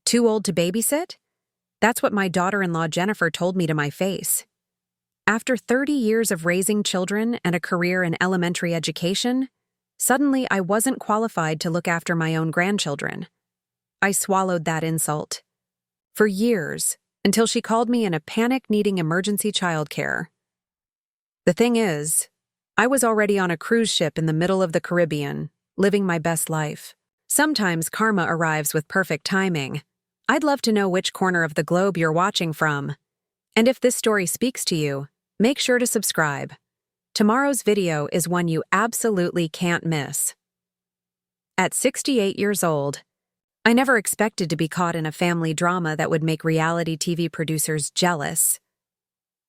Too old to babysit? That's what my daughter-in-law Jennifer told me to my face. After 30 years of raising children and a career in elementary education, suddenly I wasn't qualified to look after my own grandchildren. I swallowed that insult. For years, until she called me in a panic needing emergency childcare. The thing is, I was already on a cruise ship in the middle of the Caribbean, living my best life. Sometimes karma arrives with perfect timing. I'd love to know which corner of the globe you're watching from. And if this story speaks to you, make sure to subscribe. Tomorrow's video is one you absolutely can't miss. At 68 years old, I never expected to be caught in a family drama that would make reality TV producers jealous.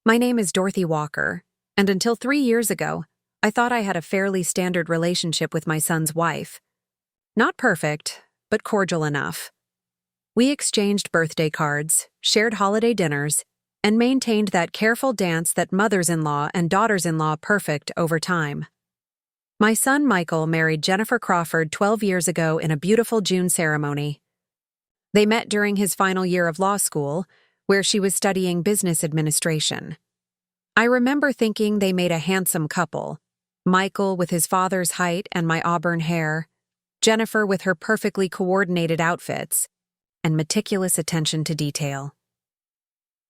My name is Dorothy Walker, and until 3 years ago, I thought I had a fairly standard relationship with my son's wife. Not perfect, but cordial enough. We exchanged birthday cards, shared holiday dinners, and maintained that careful dance that mothers-in-law and daughters-in-law perfect over time. My son Michael married Jennifer Crawford 12 years ago in a beautiful June ceremony. They met during his final year of law school, where she was studying business administration. I remember thinking they made a handsome couple, Michael with his father's height and my auburn hair, Jennifer with her perfectly coordinated outfits, and meticulous attention to detail.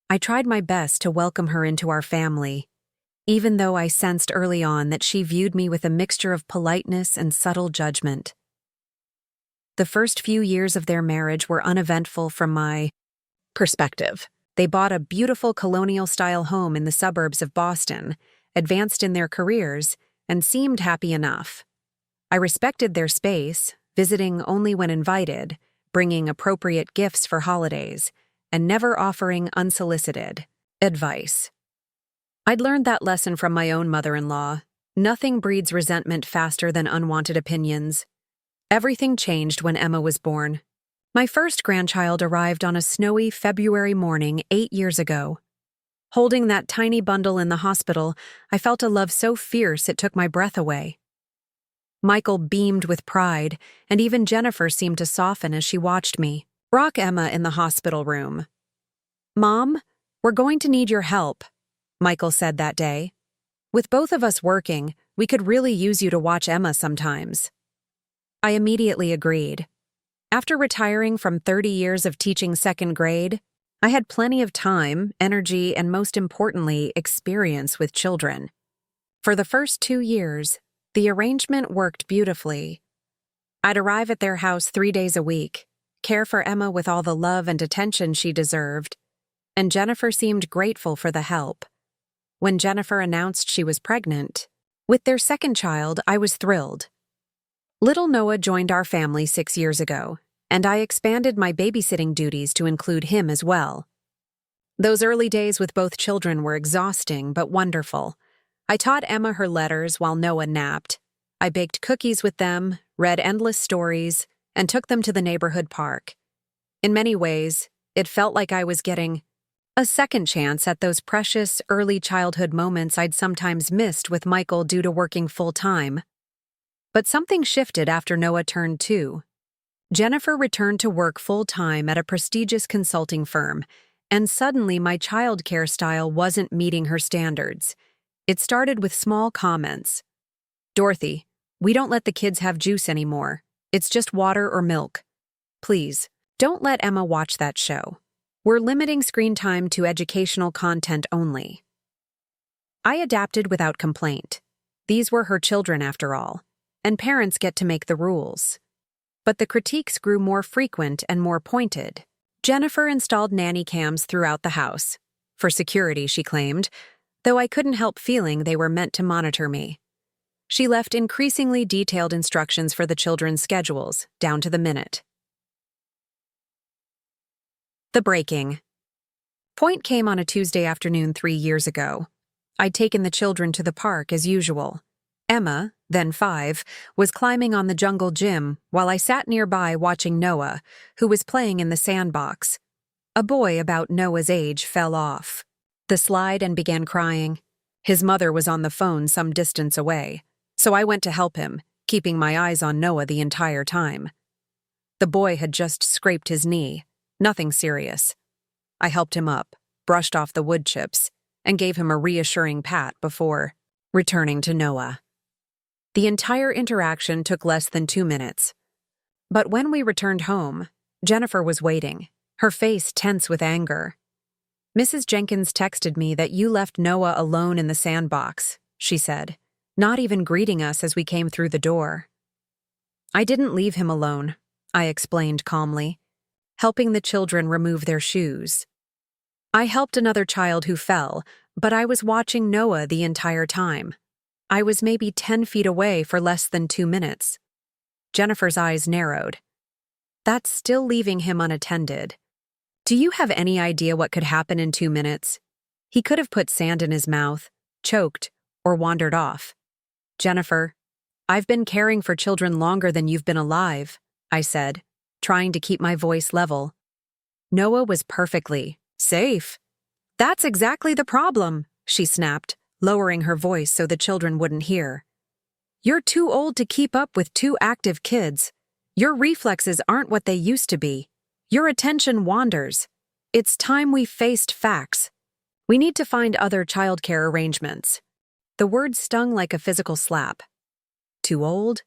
I tried my best to welcome her into our family, even though I sensed early on that she viewed me with a mixture of politeness and subtle judgment. The first few years of their marriage were uneventful from my perspective. They bought a beautiful colonial-style home in the suburbs of Boston, advanced in their careers, and seemed happy enough. I respected their space, visiting only when invited, bringing appropriate gifts for holidays, and never offering unsolicited advice. I'd learned that lesson from my own mother-in-law. Nothing breeds resentment faster than unwanted opinions. Everything changed when Emma was born. My first grandchild arrived on a snowy February morning 8 years ago. Holding that tiny bundle in the hospital, I felt a love so fierce it took my breath away. Michael beamed with pride, and even Jennifer seemed to soften as she watched me. Rock Emma in the hospital room. "Mom, we're going to need your help," Michael said that day. "With both of us working, we could really use you to watch Emma sometimes." I immediately agreed. After retiring from 30 years of teaching second grade, I had plenty of time, energy, and most importantly, experience with children. For the first 2 years, the arrangement worked beautifully. I'd arrive at their house 3 days a week, care for Emma with all the love and attention she deserved, and Jennifer seemed grateful for the help. When Jennifer announced she was pregnant, with their second child, I was thrilled. Little Noah joined our family 6 years ago, and I expanded my babysitting duties to include him as well. Those early days with both children were exhausting but wonderful. I taught Emma her letters while Noah napped. I baked cookies with them, read endless stories, and took them to the neighborhood park. In many ways, it felt like I was getting a second chance at those precious early childhood moments I'd sometimes missed with Michael due to working full-time. But something shifted after Noah turned 2. Jennifer returned to work full-time at a prestigious consulting firm, and suddenly my childcare style wasn't meeting her standards. It started with small comments. "Dorothy, we don't let the kids have juice anymore. It's just water or milk. Please, don't let Emma watch that show. We're limiting screen time to educational content only." I adapted without complaint. These were her children after all, and parents get to make the rules. But the critiques grew more frequent and more pointed. Jennifer installed nanny cams throughout the house. For security, she claimed, though I couldn't help feeling they were meant to monitor me. She left increasingly detailed instructions for the children's schedules, down to the minute. The breaking point came on a Tuesday afternoon 3 years ago. I'd taken the children to the park as usual. Emma, then 5, was climbing on the jungle gym while I sat nearby watching Noah, who was playing in the sandbox. A boy about Noah's age fell off the slide and began crying. His mother was on the phone some distance away, so I went to help him, keeping my eyes on Noah the entire time. The boy had just scraped his knee, Nothing serious. I helped him up, brushed off the wood chips, and gave him a reassuring pat before returning to Noah. The entire interaction took less than 2 minutes. But when we returned home, Jennifer was waiting, her face tense with anger. "Mrs. Jenkins texted me that you left Noah alone in the sandbox," she said, not even greeting us as we came through the door. "I didn't leave him alone," I explained calmly, helping the children remove their shoes. "I helped another child who fell, but I was watching Noah the entire time. I was maybe 10 feet away for less than 2 minutes." Jennifer's eyes narrowed. "That's still leaving him unattended. Do you have any idea what could happen in 2 minutes? He could have put sand in his mouth, choked, or wandered off." "Jennifer, I've been caring for children longer than you've been alive," I said, trying to keep my voice level. "Noah was perfectly safe." "That's exactly the problem," she snapped, lowering her voice so the children wouldn't hear. "You're too old to keep up with 2 active kids. Your reflexes aren't what they used to be. Your attention wanders. It's time we faced facts. We need to find other childcare arrangements." The word stung like a physical slap. Too old?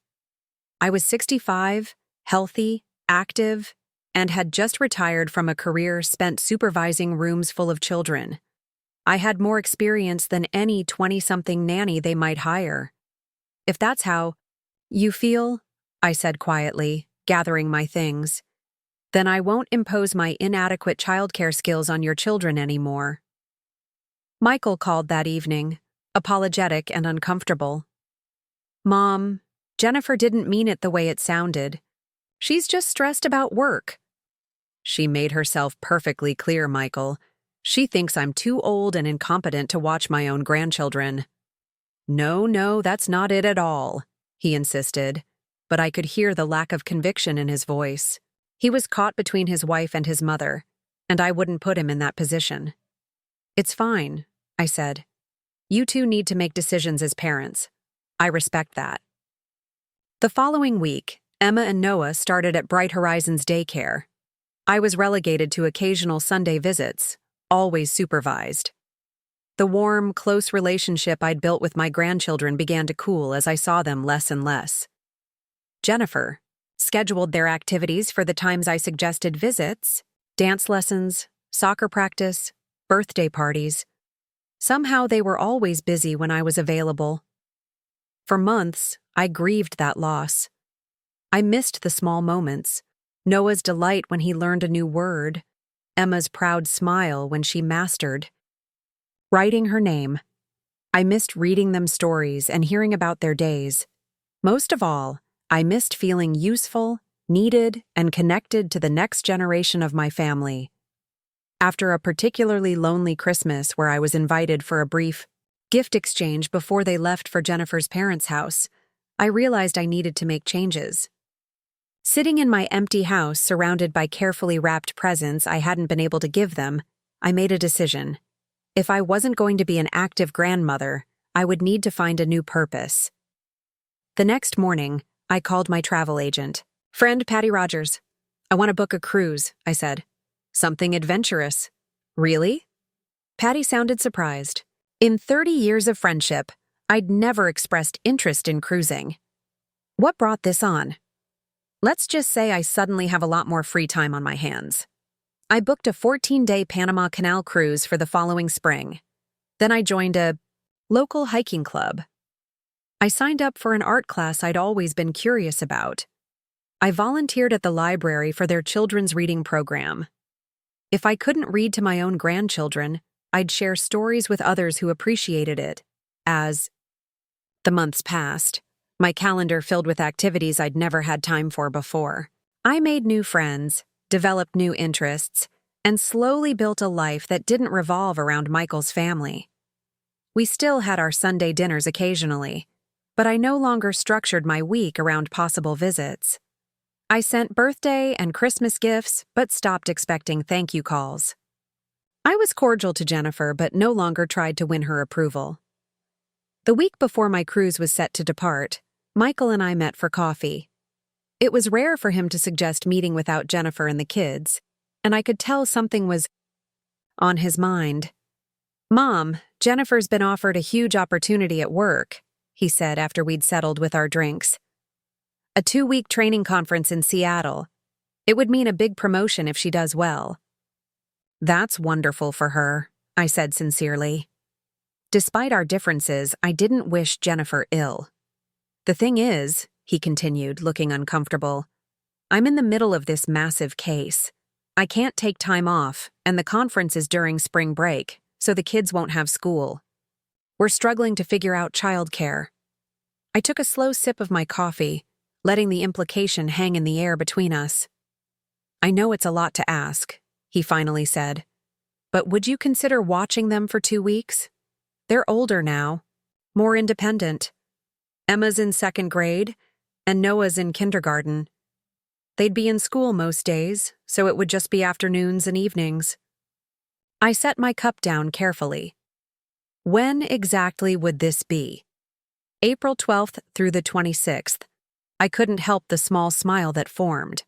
I was 65, healthy, active, and had just retired from a career spent supervising rooms full of children. I had more experience than any 20-something nanny they might hire. "If that's how you feel," I said quietly, gathering my things, "then I won't impose my inadequate childcare skills on your children anymore." Michael called that evening, apologetic and uncomfortable. "Mom, Jennifer didn't mean it the way it sounded. She's just stressed about work." "She made herself perfectly clear, Michael. She thinks I'm too old and incompetent to watch my own grandchildren." No, that's not it at all," he insisted, but I could hear the lack of conviction in his voice. He was caught between his wife and his mother, and I wouldn't put him in that position. "It's fine," I said. "You two need to make decisions as parents. I respect that." The following week, Emma and Noah started at Bright Horizons Daycare. I was relegated to occasional Sunday visits, always supervised. The warm, close relationship I'd built with my grandchildren began to cool as I saw them less and less. Jennifer scheduled their activities for the times I suggested: visits, dance lessons, soccer practice, birthday parties. Somehow they were always busy when I was available. For months, I grieved that loss. I missed the small moments: Noah's delight when he learned a new word, Emma's proud smile when she mastered writing her name. I missed reading them stories and hearing about their days. Most of all, I missed feeling useful, needed, and connected to the next generation of my family. After a particularly lonely Christmas where I was invited for a brief gift exchange before they left for Jennifer's parents' house, I realized I needed to make changes. Sitting in my empty house surrounded by carefully wrapped presents I hadn't been able to give them, I made a decision. If I wasn't going to be an active grandmother, I would need to find a new purpose. The next morning, I called my travel agent. "Friend Patty Rogers. I want to book a cruise," I said. "Something adventurous." "Really?" Patty sounded surprised. In 30 years of friendship, I'd never expressed interest in cruising. "What brought this on?" "Let's just say I suddenly have a lot more free time on my hands. I booked a 14-day Panama Canal cruise for the following spring. Then I joined a local hiking club. I signed up for an art class I'd always been curious about. I volunteered at the library for their children's reading program. If I couldn't read to my own grandchildren, I'd share stories with others who appreciated it. As the months passed, my calendar filled with activities I'd never had time for before. I made new friends, developed new interests, and slowly built a life that didn't revolve around Michael's family. We still had our Sunday dinners occasionally, but I no longer structured my week around possible visits. I sent birthday and Christmas gifts, but stopped expecting thank you calls. I was cordial to Jennifer, but no longer tried to win her approval. The week before my cruise was set to depart, Michael and I met for coffee. It was rare for him to suggest meeting without Jennifer and the kids. and I could tell something was on his mind. "Mom, Jennifer's been offered a huge opportunity at work," he said after we'd settled with our drinks. "A 2-week training conference in Seattle. It would mean a big promotion if she does well." "That's wonderful for her," I said sincerely. Despite our differences, I didn't wish Jennifer ill. "The thing is," he continued, looking uncomfortable, "I'm in the middle of this massive case. I can't take time off, and the conference is during spring break, so the kids won't have school. We're struggling to figure out childcare." I took a slow sip of my coffee, letting the implication hang in the air between us. "I know it's a lot to ask," he finally said, "but would you consider watching them for 2 weeks? They're older now, more independent. Emma's in 2nd grade, and Noah's in kindergarten. They'd be in school most days, so it would just be afternoons and evenings." I set my cup down carefully. When exactly would this be? April 12th through the 26th. I couldn't help the small smile that formed.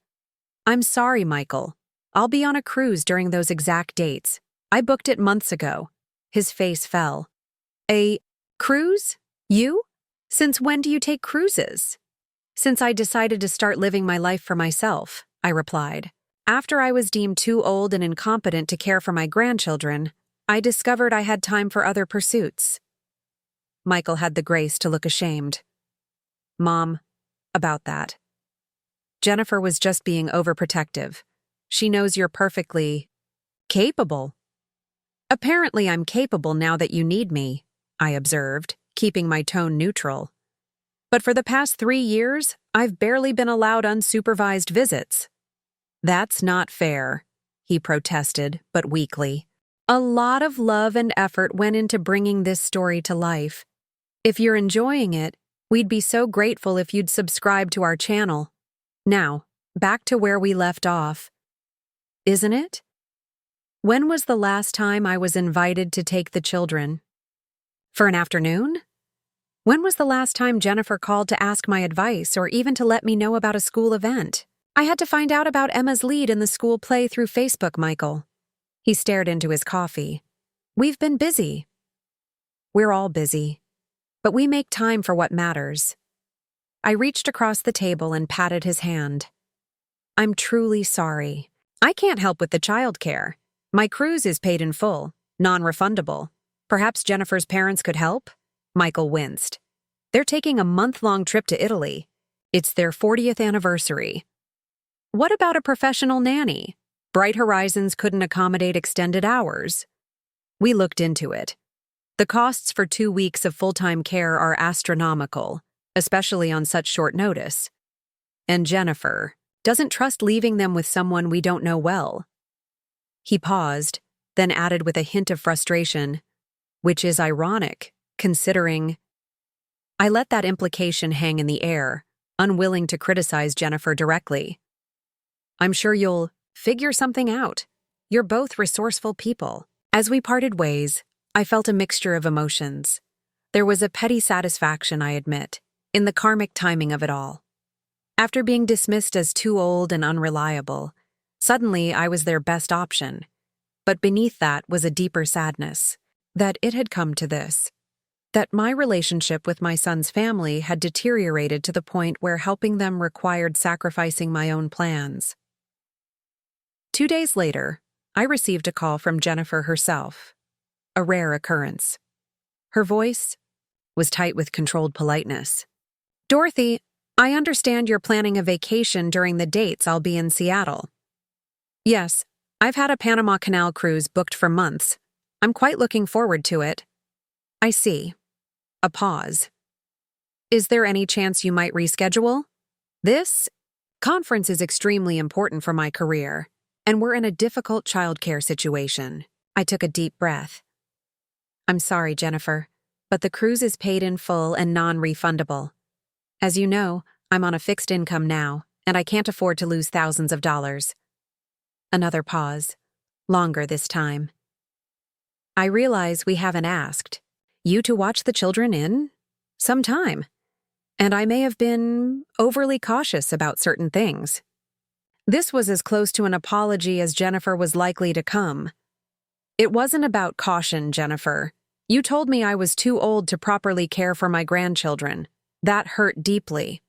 "I'm sorry, Michael. I'll be on a cruise during those exact dates. I booked it months ago." His face fell. "A cruise? You? Since when do you take cruises?" "Since I decided to start living my life for myself," I replied. "After I was deemed too old and incompetent to care for my grandchildren, I discovered I had time for other pursuits." Michael had the grace to look ashamed. "Mom, about that. Jennifer was just being overprotective. She knows you're perfectly capable." "Apparently I'm capable now that you need me," I observed, keeping my tone neutral. "But for the past 3 years, I've barely been allowed unsupervised visits." "That's not fair," he protested, but weakly. "A lot of love and effort went into bringing this story to life. If you're enjoying it, we'd be so grateful if you'd subscribe to our channel. Now, back to where we left off. Isn't it? When was the last time I was invited to take the children? For an afternoon? When was the last time Jennifer called to ask my advice or even to let me know about a school event? I had to find out about Emma's lead in the school play through Facebook, Michael." He stared into his coffee. "We've been busy." "We're all busy, but we make time for what matters." I reached across the table and patted his hand. "I'm truly sorry. I can't help with the childcare. My cruise is paid in full, non-refundable. Perhaps Jennifer's parents could help?" Michael winced. "They're taking a month-long trip to Italy. It's their 40th anniversary." "What about a professional nanny? Bright Horizons couldn't accommodate extended hours." We looked into it. The costs for 2 weeks of full-time care are astronomical, especially on such short notice. And Jennifer doesn't trust leaving them with someone we don't know well. He paused, then added with a hint of frustration, which is ironic, considering... I let that implication hang in the air, unwilling to criticize Jennifer directly. "I'm sure you'll figure something out. You're both resourceful people." As we parted ways, I felt a mixture of emotions. There was a petty satisfaction, I admit, in the karmic timing of it all. After being dismissed as too old and unreliable, suddenly I was their best option. But beneath that was a deeper sadness, that it had come to this. That my relationship with my son's family had deteriorated to the point where helping them required sacrificing my own plans. 2 days later, I received a call from Jennifer herself, a rare occurrence. Her voice was tight with controlled politeness. "Dorothy, I understand you're planning a vacation during the dates I'll be in Seattle." "Yes, I've had a Panama Canal cruise booked for months. I'm quite looking forward to it." "I see." A pause. "Is there any chance you might reschedule? This conference is extremely important for my career, and we're in a difficult childcare situation." I took a deep breath. "I'm sorry, Jennifer, but the cruise is paid in full and non-refundable. As you know, I'm on a fixed income now, and I can't afford to lose thousands of dollars." Another pause, longer this time. "I realize we haven't asked you to watch the children in some time, and I may have been overly cautious about certain things." This was as close to an apology as Jennifer was likely to come. It wasn't about caution, Jennifer. You told me I was too old to properly care for my grandchildren. That hurt deeply.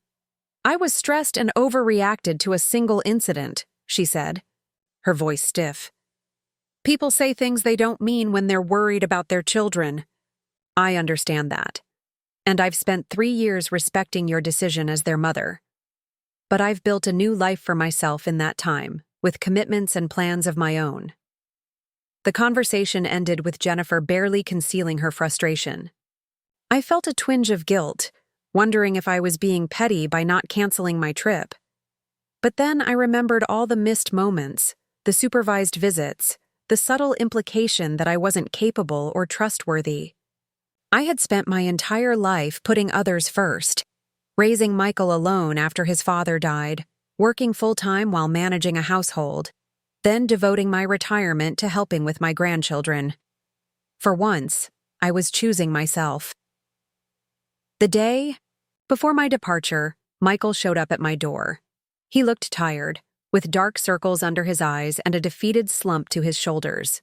I was stressed and overreacted to a single incident, she said, her voice stiff. People say things they don't mean when they're worried about their children. I understand that. And I've spent 3 years respecting your decision as their mother. But I've built a new life for myself in that time, with commitments and plans of my own. The conversation ended with Jennifer barely concealing her frustration. I felt a twinge of guilt, wondering if I was being petty by not canceling my trip. But then I remembered all the missed moments, the supervised visits, the subtle implication that I wasn't capable or trustworthy. I had spent my entire life putting others first, raising Michael alone after his father died, working full-time while managing a household, then devoting my retirement to helping with my grandchildren. For once, I was choosing myself. The day before my departure, Michael showed up at my door. He looked tired, with dark circles under his eyes and a defeated slump to his shoulders.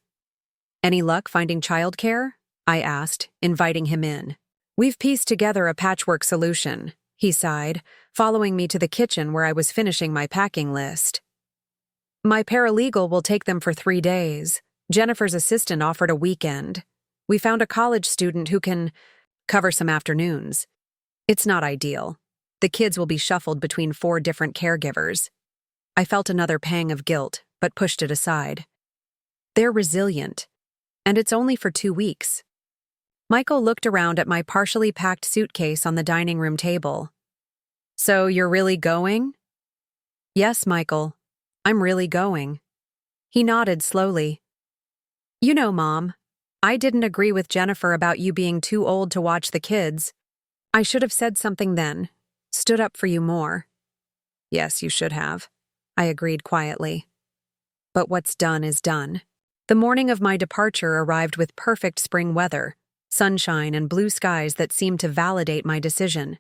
Any luck finding childcare? I asked, inviting him in. We've pieced together a patchwork solution, he sighed, following me to the kitchen where I was finishing my packing list. My paralegal will take them for 3 days. Jennifer's assistant offered a weekend. We found a college student who can cover some afternoons. It's not ideal. The kids will be shuffled between 4 different caregivers. I felt another pang of guilt, but pushed it aside. They're resilient, and it's only for 2 weeks. Michael looked around at my partially packed suitcase on the dining room table. So you're really going? Yes, Michael. I'm really going. He nodded slowly. You know, Mom, I didn't agree with Jennifer about you being too old to watch the kids. I should have said something then, stood up for you more. Yes, you should have, I agreed quietly. But what's done is done. The morning of my departure arrived with perfect spring weather, sunshine and blue skies that seemed to validate my decision.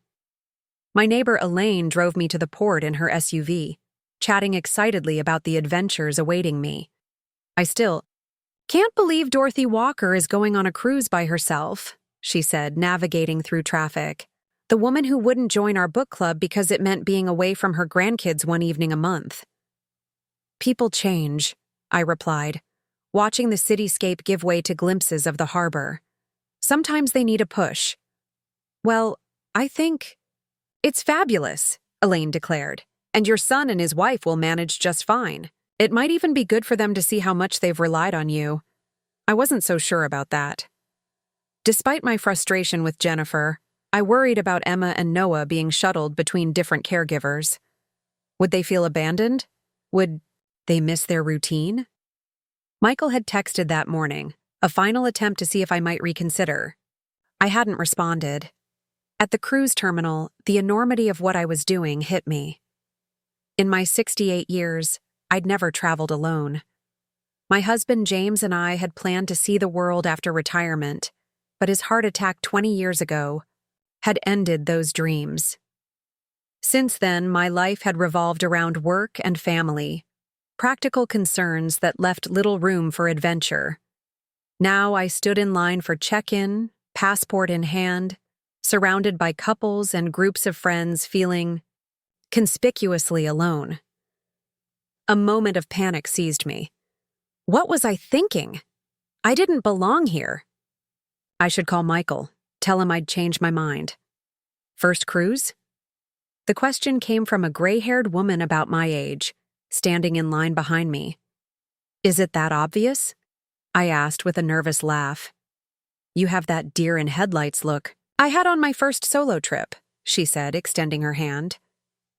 My neighbor Elaine drove me to the port in her SUV, chatting excitedly about the adventures awaiting me. I still can't believe Dorothy Walker is going on a cruise by herself, she said, navigating through traffic. The woman who wouldn't join our book club because it meant being away from her grandkids one evening a month. People change, I replied, watching the cityscape give way to glimpses of the harbor. Sometimes they need a push. Well, I think it's fabulous, Elaine declared, and your son and his wife will manage just fine. It might even be good for them to see how much they've relied on you. I wasn't so sure about that. Despite my frustration with Jennifer, I worried about Emma and Noah being shuttled between different caregivers. Would they feel abandoned? Would they miss their routine? Michael had texted that morning, a final attempt to see if I might reconsider. I hadn't responded. At the cruise terminal, the enormity of what I was doing hit me. In my 68 years, I'd never traveled alone. My husband James and I had planned to see the world after retirement, but his heart attack 20 years ago had ended those dreams. Since then, my life had revolved around work and family, practical concerns that left little room for adventure. Now I stood in line for check-in, passport in hand, surrounded by couples and groups of friends feeling conspicuously alone. A moment of panic seized me. What was I thinking? I didn't belong here. I should call Michael, tell him I'd changed my mind. First cruise? The question came from a gray-haired woman about my age, standing in line behind me. Is it that obvious? I asked with a nervous laugh. You have that deer-in-headlights look. I had on my first solo trip, she said, extending her hand.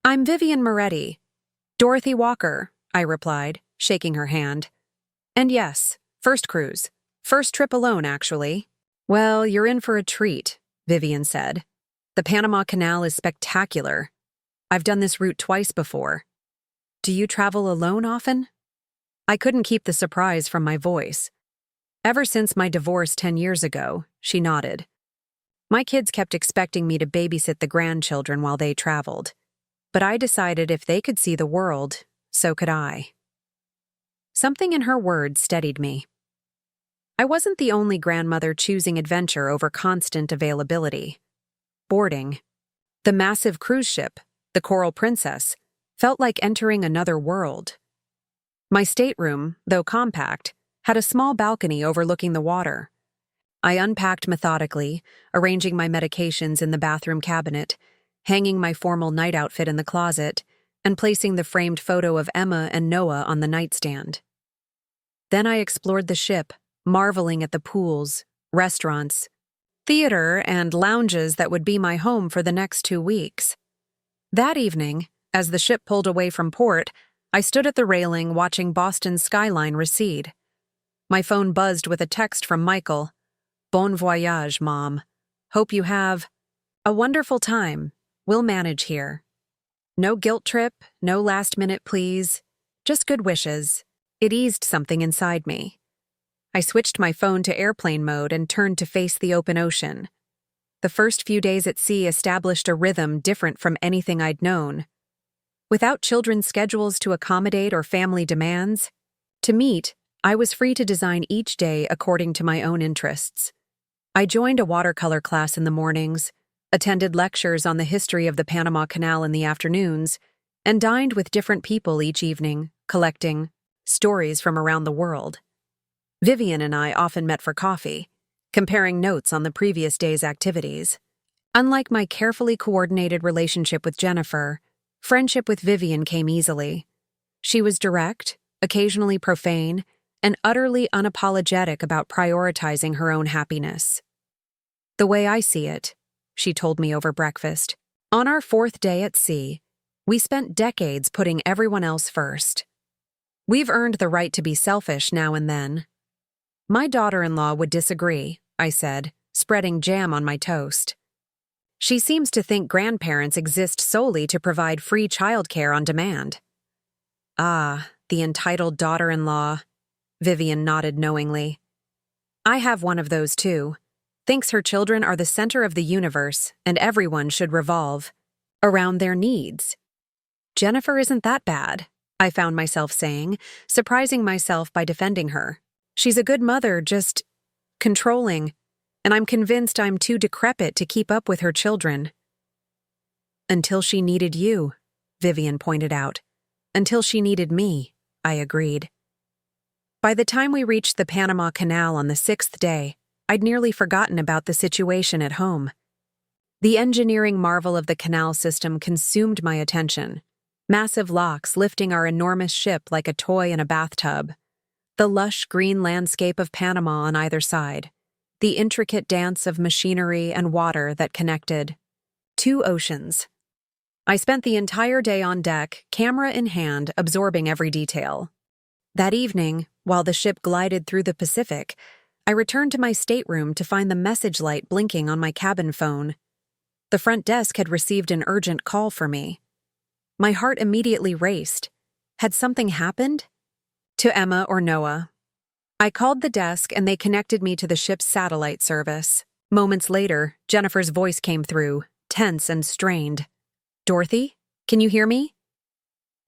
I'm Vivian Moretti. Dorothy Walker, I replied, shaking her hand. And yes, first cruise. First trip alone, actually. Well, you're in for a treat, Vivian said. The Panama Canal is spectacular. I've done this route twice before. Do you travel alone often? I couldn't keep the surprise from my voice. Ever since my divorce 10 years ago, she nodded. My kids kept expecting me to babysit the grandchildren while they traveled. But I decided if they could see the world, so could I. Something in her words steadied me. I wasn't the only grandmother choosing adventure over constant availability. Boarding. The massive cruise ship, the Coral Princess, felt like entering another world. My stateroom, though compact, had a small balcony overlooking the water. I unpacked methodically, arranging my medications in the bathroom cabinet, hanging my formal night outfit in the closet, and placing the framed photo of Emma and Noah on the nightstand. Then I explored the ship, marveling at the pools, restaurants, theater, and lounges that would be my home for the next 2 weeks. That evening, as the ship pulled away from port, I stood at the railing watching Boston's skyline recede. My phone buzzed with a text from Michael. "Bon voyage, Mom. Hope you have a wonderful time. We'll manage here. No guilt trip, no last-minute please, just good wishes." It eased something inside me. I switched my phone to airplane mode and turned to face the open ocean. The first few days at sea established a rhythm different from anything I'd known. Without children's schedules to accommodate or family demands, to meet, I was free to design each day according to my own interests. I joined a watercolor class in the mornings, attended lectures on the history of the Panama Canal in the afternoons, and dined with different people each evening, collecting stories from around the world. Vivian and I often met for coffee, comparing notes on the previous day's activities. Unlike my carefully coordinated relationship with Jennifer, friendship with Vivian came easily. She was direct, occasionally profane, and utterly unapologetic about prioritizing her own happiness. "The way I see it," she told me over breakfast, "on our 4th day at sea, we spent decades putting everyone else first. We've earned the right to be selfish now and then." My daughter-in-law would disagree, I said, spreading jam on my toast. "She seems to think grandparents exist solely to provide free childcare on demand." "Ah, the entitled daughter-in-law," Vivian nodded knowingly. "I have one of those too. Thinks her children are the center of the universe and everyone should revolve around their needs." "Jennifer isn't that bad," I found myself saying, surprising myself by defending her. "She's a good mother, just controlling, and I'm convinced I'm too decrepit to keep up with her children." "Until she needed you," Vivian pointed out. "Until she needed me," I agreed. By the time we reached the Panama Canal on the 6th day, I'd nearly forgotten about the situation at home. The engineering marvel of the canal system consumed my attention. Massive locks lifting our enormous ship like a toy in a bathtub. The lush green landscape of Panama on either side. The intricate dance of machinery and water that connected 2 oceans. I spent the entire day on deck, camera in hand, absorbing every detail. That evening, while the ship glided through the Pacific, I returned to my stateroom to find the message light blinking on my cabin phone. The front desk had received an urgent call for me. My heart immediately raced. Had something happened? To Emma or Noah? I called the desk and they connected me to the ship's satellite service. Moments later, Jennifer's voice came through, tense and strained. "Dorothy, can you hear me?"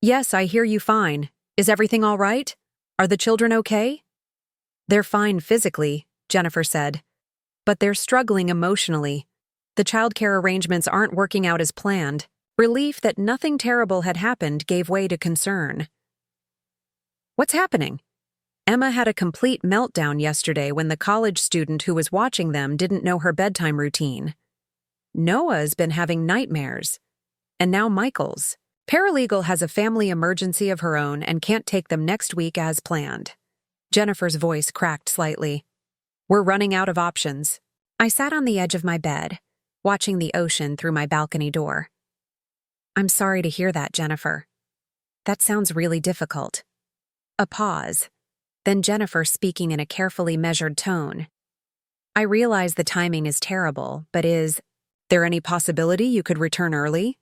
"Yes, I hear you fine. Is everything all right? Are the children okay?" "They're fine physically," Jennifer said, "but they're struggling emotionally. The childcare arrangements aren't working out as planned." Relief that nothing terrible had happened gave way to concern. "What's happening?" "Emma had a complete meltdown yesterday when the college student who was watching them didn't know her bedtime routine. Noah's been having nightmares. And now Michael's. Paralegal has a family emergency of her own and can't take them next week as planned." Jennifer's voice cracked slightly. "We're running out of options." I sat on the edge of my bed, watching the ocean through my balcony door. "I'm sorry to hear that, Jennifer. That sounds really difficult." A pause, then Jennifer speaking in a carefully measured tone. "I realize the timing is terrible, but is there any possibility you could return early?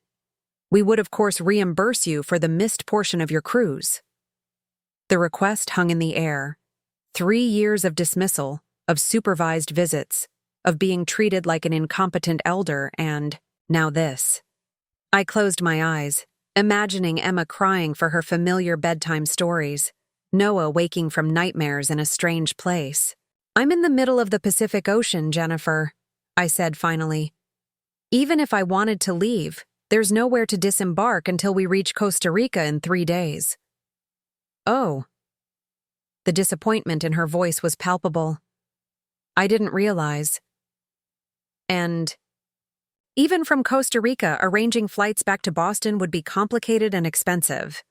We would, of course, reimburse you for the missed portion of your cruise." The request hung in the air. 3 years of dismissal, of supervised visits, of being treated like an incompetent elder, and now this. I closed my eyes, imagining Emma crying for her familiar bedtime stories, Noah waking from nightmares in a strange place. "I'm in the middle of the Pacific Ocean, Jennifer," I said finally. "Even if I wanted to leave, there's nowhere to disembark until we reach Costa Rica in 3 days." "Oh." The disappointment in her voice was palpable. "I didn't realize." "And even from Costa Rica, arranging flights back to Boston would be complicated and expensive."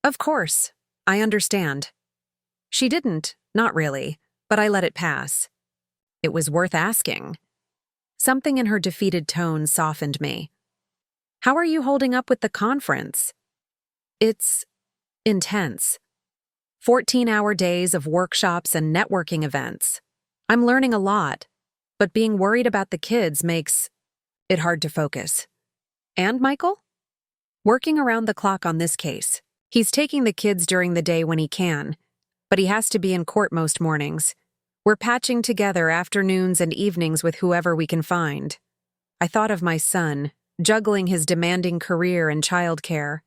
"Of course, I understand." She didn't, not really, but I let it pass. It was worth asking. Something in her defeated tone softened me. "How are you holding up with the conference?" "It's intense. 14-hour days of workshops and networking events. I'm learning a lot, but being worried about the kids makes it hard to focus." "And Michael?" "Working around the clock on this case. He's taking the kids during the day when he can, but he has to be in court most mornings. We're patching together afternoons and evenings with whoever we can find." I thought of my son, juggling his demanding career and childcare,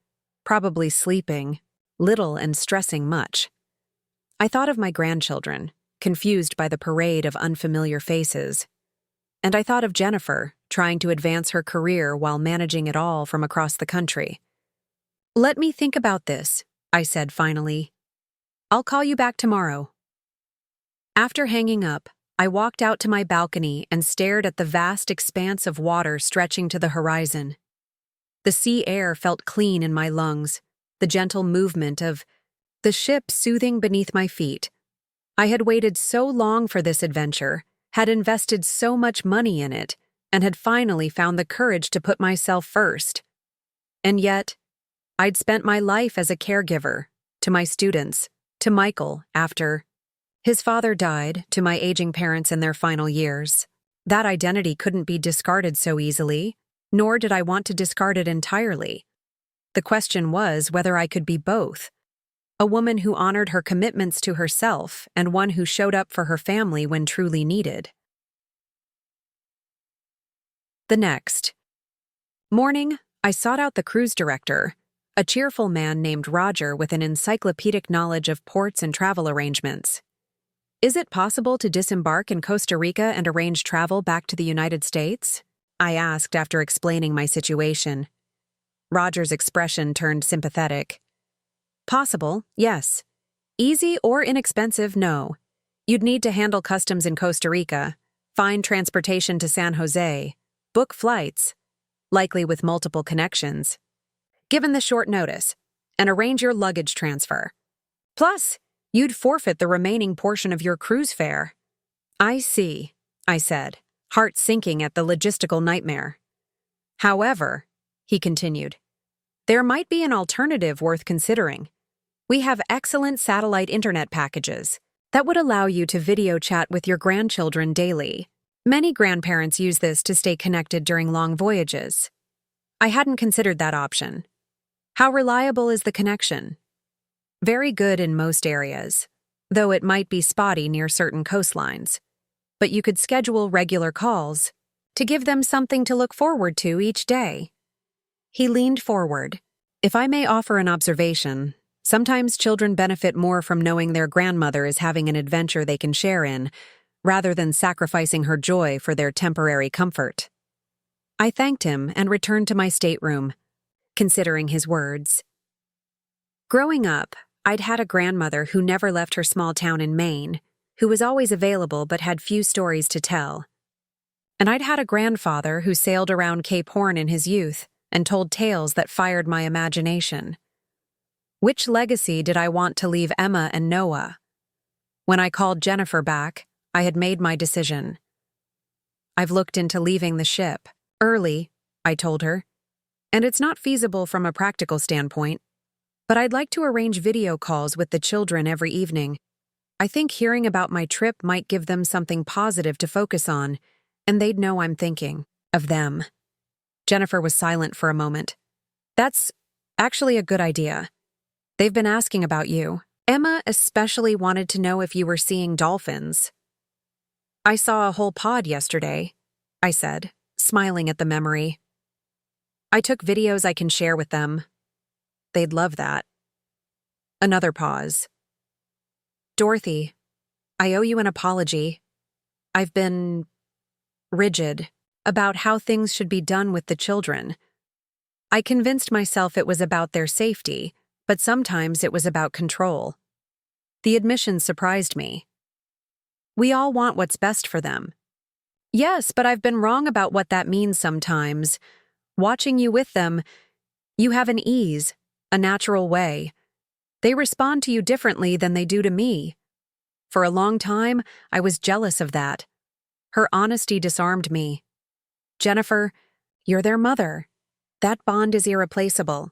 probably sleeping little and stressing much. I thought of my grandchildren, confused by the parade of unfamiliar faces. And I thought of Jennifer, trying to advance her career while managing it all from across the country. "Let me think about this," I said finally. "I'll call you back tomorrow." After hanging up, I walked out to my balcony and stared at the vast expanse of water stretching to the horizon. The sea air felt clean in my lungs, the gentle movement of the ship soothing beneath my feet. I had waited so long for this adventure, had invested so much money in it, and had finally found the courage to put myself first. And yet, I'd spent my life as a caregiver, to my students, to Michael after his father died, to my aging parents in their final years. That identity couldn't be discarded so easily, nor did I want to discard it entirely. The question was whether I could be both. A woman who honored her commitments to herself and one who showed up for her family when truly needed. The next morning, I sought out the cruise director, a cheerful man named Roger with an encyclopedic knowledge of ports and travel arrangements. "Is it possible to disembark in Costa Rica and arrange travel back to the United States?" I asked after explaining my situation. Roger's expression turned sympathetic. "Possible, yes. Easy or inexpensive, no. You'd need to handle customs in Costa Rica, find transportation to San Jose, book flights, likely with multiple connections, given the short notice, and arrange your luggage transfer. Plus, you'd forfeit the remaining portion of your cruise fare." "I see," I said, heart sinking at the logistical nightmare. "However," he continued, "there might be an alternative worth considering. We have excellent satellite internet packages that would allow you to video chat with your grandchildren daily. Many grandparents use this to stay connected during long voyages." I hadn't considered that option. "How reliable is the connection?" "Very good in most areas, though it might be spotty near certain coastlines. But you could schedule regular calls to give them something to look forward to each day." He leaned forward. "If I may offer an observation, sometimes children benefit more from knowing their grandmother is having an adventure they can share in, rather than sacrificing her joy for their temporary comfort." I thanked him and returned to my stateroom, considering his words. Growing up, I'd had a grandmother who never left her small town in Maine, who was always available but had few stories to tell. And I'd had a grandfather who sailed around Cape Horn in his youth and told tales that fired my imagination. Which legacy did I want to leave Emma and Noah? When I called Jennifer back, I had made my decision. "I've looked into leaving the ship early," I told her, "and it's not feasible from a practical standpoint. But I'd like to arrange video calls with the children every evening. I think hearing about my trip might give them something positive to focus on, and they'd know I'm thinking of them." Jennifer was silent for a moment. "That's actually a good idea. They've been asking about you. Emma especially wanted to know if you were seeing dolphins." "I saw a whole pod yesterday," I said, smiling at the memory. "I took videos I can share with them, They'd love that. Another pause. Dorothy, I owe you an apology. I've been rigid about how things should be done with the children. I convinced myself it was about their safety, but sometimes it was about control. The admission surprised me. We all want what's best for them. Yes, but I've been wrong about what that means sometimes. Watching you with them, you have an ease, a natural way. They respond to you differently than they do to me. For a long time, I was jealous of that. Her honesty disarmed me. Jennifer, you're their mother. That bond is irreplaceable.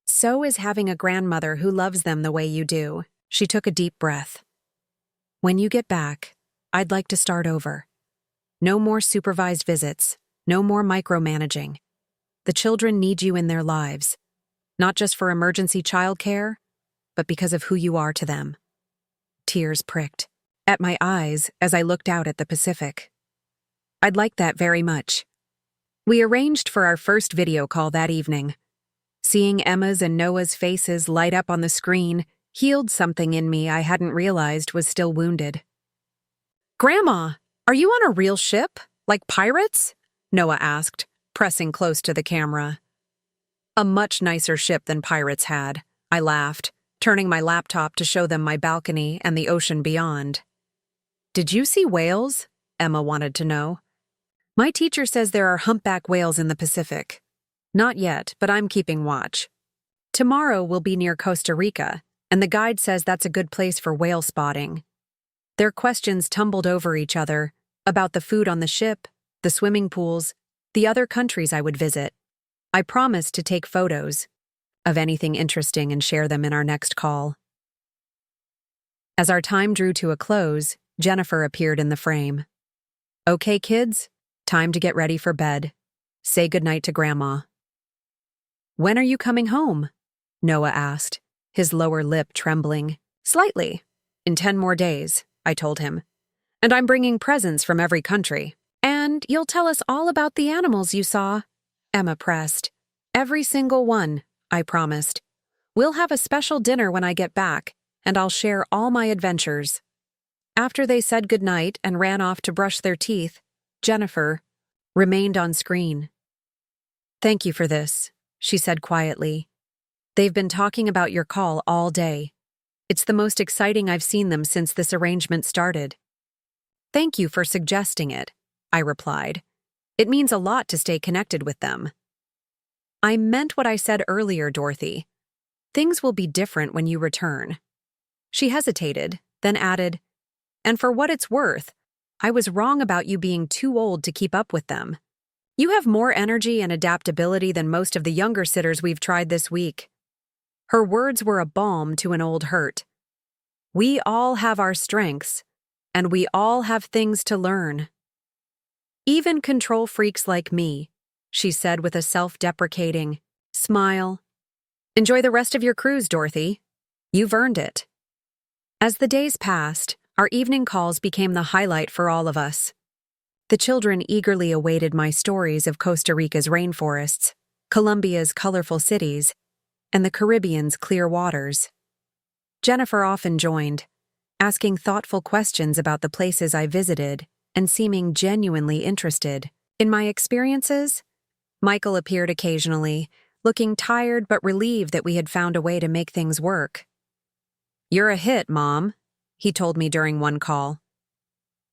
So is having a grandmother who loves them the way you do. She took a deep breath. When you get back, I'd like to start over. No more supervised visits, no more micromanaging. The children need you in their lives, not just for emergency childcare, but because of who you are to them. Tears pricked at my eyes as I looked out at the Pacific. I'd like that very much. We arranged for our first video call that evening. Seeing Emma's and Noah's faces light up on the screen healed something in me I hadn't realized was still wounded. Grandma, are you on a real ship? Like pirates? Noah asked, pressing close to the camera. A much nicer ship than pirates had, I laughed, turning my laptop to show them my balcony and the ocean beyond. Did you see whales? Emma wanted to know. My teacher says there are humpback whales in the Pacific. Not yet, but I'm keeping watch. Tomorrow we'll be near Costa Rica, and the guide says that's a good place for whale spotting. Their questions tumbled over each other about the food on the ship, the swimming pools, the other countries I would visit. I promised to take photos of anything interesting and share them in our next call. As our time drew to a close, Jennifer appeared in the frame. Okay, kids, time to get ready for bed. Say goodnight to Grandma. When are you coming home? Noah asked, his lower lip trembling. Slightly. In 10 more days, I told him. And I'm bringing presents from every country. And you'll tell us all about the animals you saw, Emma pressed. Every single one, I promised. We'll have a special dinner when I get back, and I'll share all my adventures. After they said goodnight and ran off to brush their teeth, Jennifer remained on screen. Thank you for this, she said quietly. They've been talking about your call all day. It's the most exciting I've seen them since this arrangement started. Thank you for suggesting it, I replied. It means a lot to stay connected with them. I meant what I said earlier, Dorothy. Things will be different when you return. She hesitated, then added, and for what it's worth, I was wrong about you being too old to keep up with them. You have more energy and adaptability than most of the younger sitters we've tried this week. Her words were a balm to an old hurt. We all have our strengths, and we all have things to learn. Even control freaks like me, she said with a self-deprecating smile. Enjoy the rest of your cruise, Dorothy. You've earned it. As the days passed, our evening calls became the highlight for all of us. The children eagerly awaited my stories of Costa Rica's rainforests, Colombia's colorful cities, and the Caribbean's clear waters. Jennifer often joined, asking thoughtful questions about the places I visited and seeming genuinely interested in my experiences. Michael appeared occasionally, looking tired but relieved that we had found a way to make things work. You're a hit, Mom, he told me during one call.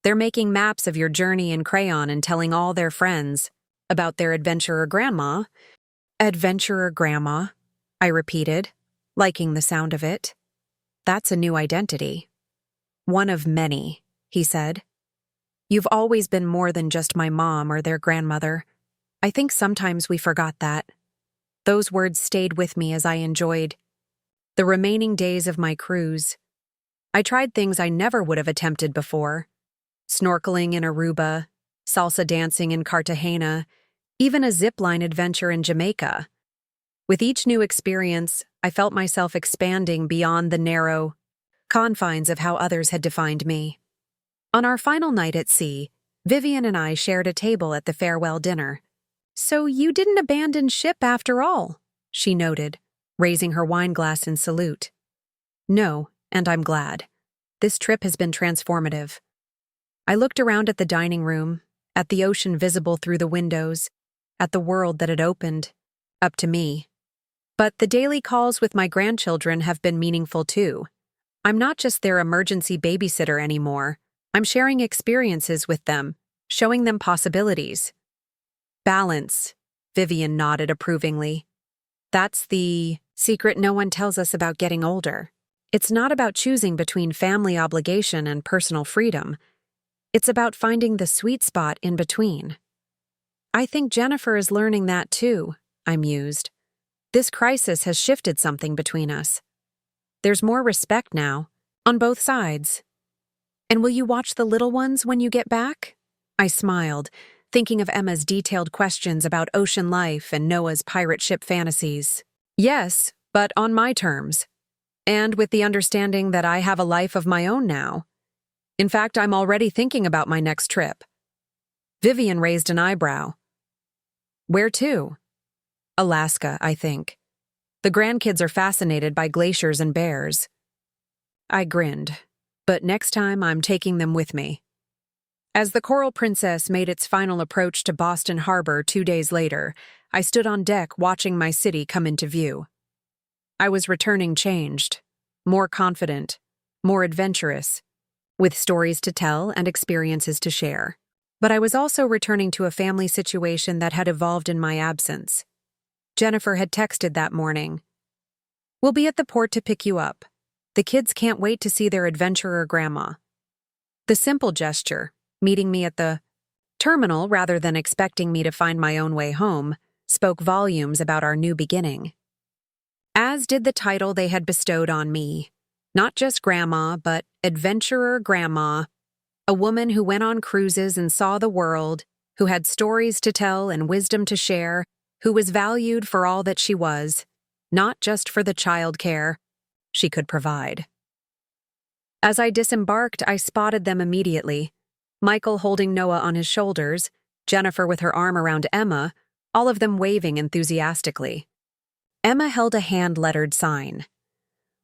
They're making maps of your journey in crayon and telling all their friends about their adventurer grandma. Adventurer grandma, I repeated, liking the sound of it. That's a new identity. One of many, he said. You've always been more than just my mom or their grandmother. I think sometimes we forgot that. Those words stayed with me as I enjoyed the remaining days of my cruise. I tried things I never would have attempted before. Snorkeling in Aruba, salsa dancing in Cartagena, even a zipline adventure in Jamaica. With each new experience, I felt myself expanding beyond the narrow confines of how others had defined me. On our final night at sea, Vivian and I shared a table at the farewell dinner. So you didn't abandon ship after all, she noted, raising her wine glass in salute. No, and I'm glad. This trip has been transformative. I looked around at the dining room, at the ocean visible through the windows, at the world that had opened up to me. But the daily calls with my grandchildren have been meaningful too. I'm not just their emergency babysitter anymore. I'm sharing experiences with them, showing them possibilities. Balance, Vivian nodded approvingly. That's the secret no one tells us about getting older. It's not about choosing between family obligation and personal freedom. It's about finding the sweet spot in between. I think Jennifer is learning that too, I mused. This crisis has shifted something between us. There's more respect now, on both sides. And will you watch the little ones when you get back? I smiled, thinking of Emma's detailed questions about ocean life and Noah's pirate ship fantasies. Yes, but on my terms. And with the understanding that I have a life of my own now. In fact, I'm already thinking about my next trip. Vivian raised an eyebrow. Where to? Alaska, I think. The grandkids are fascinated by glaciers and bears. I grinned, but next time I'm taking them with me. As the Coral Princess made its final approach to Boston Harbor 2 days later, I stood on deck watching my city come into view. I was returning changed, more confident, more adventurous, with stories to tell and experiences to share. But I was also returning to a family situation that had evolved in my absence. Jennifer had texted that morning. We'll be at the port to pick you up. The kids can't wait to see their adventurer grandma. The simple gesture, meeting me at the terminal rather than expecting me to find my own way home, spoke volumes about our new beginning. As did the title they had bestowed on me. Not just grandma, but adventurer grandma. A woman who went on cruises and saw the world, who had stories to tell and wisdom to share, who was valued for all that she was, not just for the childcare she could provide. As I disembarked, I spotted them immediately. Michael holding Noah on his shoulders, Jennifer with her arm around Emma, all of them waving enthusiastically. Emma held a hand-lettered sign.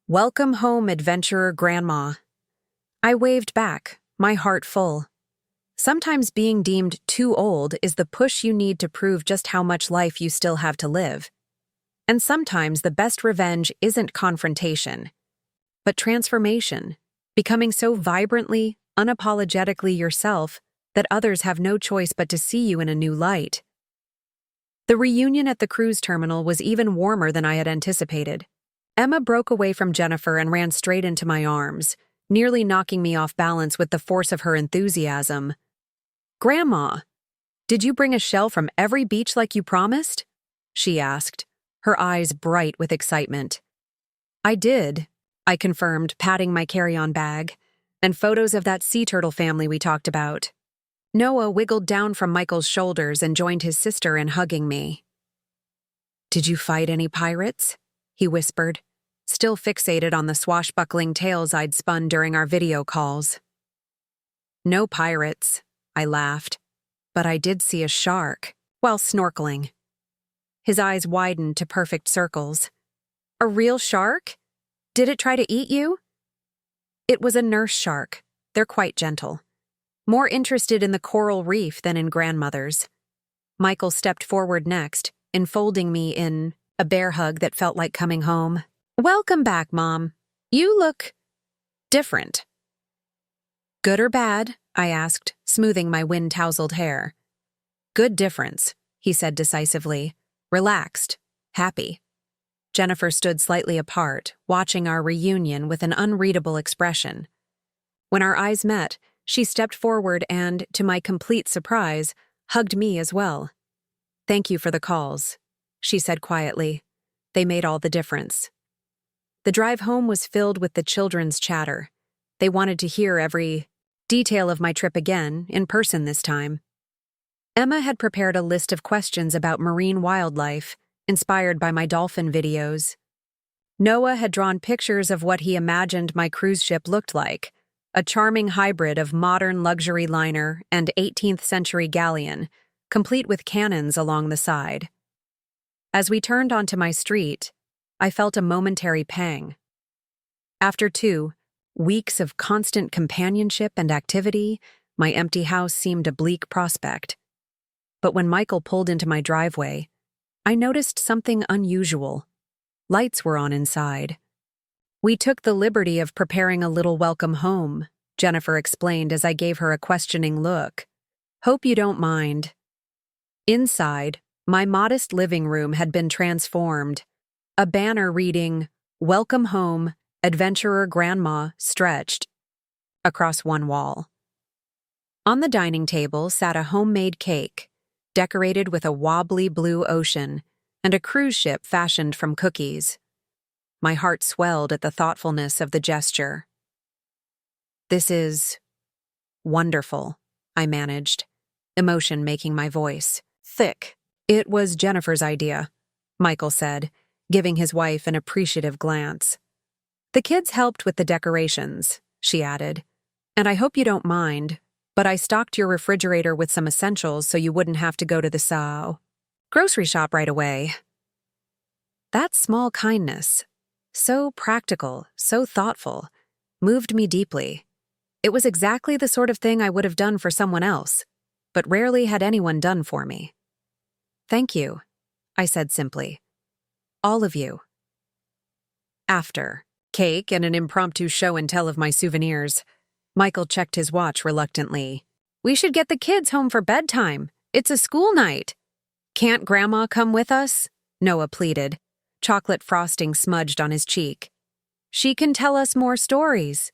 Welcome home, adventurer grandma. I waved back, my heart full. Sometimes being deemed too old is the push you need to prove just how much life you still have to live. And sometimes the best revenge isn't confrontation, but transformation, becoming so vibrantly, unapologetically yourself that others have no choice but to see you in a new light. The reunion at the cruise terminal was even warmer than I had anticipated. Emma broke away from Jennifer and ran straight into my arms, nearly knocking me off balance with the force of her enthusiasm. Grandma, did you bring a shell from every beach like you promised? She asked, her eyes bright with excitement. I did, I confirmed, patting my carry-on bag, and photos of that sea turtle family we talked about. Noah wiggled down from Michael's shoulders and joined his sister in hugging me. Did you fight any pirates? He whispered, still fixated on the swashbuckling tales I'd spun during our video calls. No pirates, I laughed, but I did see a shark while snorkeling. His eyes widened to perfect circles. A real shark? Did it try to eat you? It was a nurse shark. They're quite gentle. More interested in the coral reef than in grandmothers. Michael stepped forward next, enfolding me in a bear hug that felt like coming home. Welcome back, Mom. You look different. Good or bad? I asked, smoothing my wind-tousled hair. Good difference, he said decisively. Relaxed, happy. Jennifer stood slightly apart, watching our reunion with an unreadable expression. When our eyes met, she stepped forward and, to my complete surprise, hugged me as well. Thank you for the calls, she said quietly. They made all the difference. The drive home was filled with the children's chatter. They wanted to hear every detail of my trip again, in person this time. Emma had prepared a list of questions about marine wildlife, inspired by my dolphin videos. Noah had drawn pictures of what he imagined my cruise ship looked like, a charming hybrid of modern luxury liner and 18th-century galleon, complete with cannons along the side. As we turned onto my street, I felt a momentary pang. After 2 weeks of constant companionship and activity, my empty house seemed a bleak prospect. But when Michael pulled into my driveway, I noticed something unusual. Lights were on inside. "We took the liberty of preparing a little welcome home," Jennifer explained as I gave her a questioning look. "Hope you don't mind." Inside, my modest living room had been transformed. A banner reading, "Welcome Home, Adventurer Grandma," stretched across one wall. On the dining table sat a homemade cake, decorated with a wobbly blue ocean and a cruise ship fashioned from cookies. My heart swelled at the thoughtfulness of the gesture. "This is wonderful," I managed, emotion making my voice thick. "It was Jennifer's idea," Michael said, giving his wife an appreciative glance. "The kids helped with the decorations," she added, "and I hope you don't mind, but I stocked your refrigerator with some essentials so you wouldn't have to go to the grocery shop right away." That small kindness, so practical, so thoughtful, moved me deeply. It was exactly the sort of thing I would have done for someone else, but rarely had anyone done for me. "Thank you," I said simply. "All of you." After cake and an impromptu show and tell of my souvenirs, Michael checked his watch reluctantly. "We should get the kids home for bedtime. It's a school night." "Can't Grandma come with us?" Noah pleaded, chocolate frosting smudged on his cheek. "She can tell us more stories."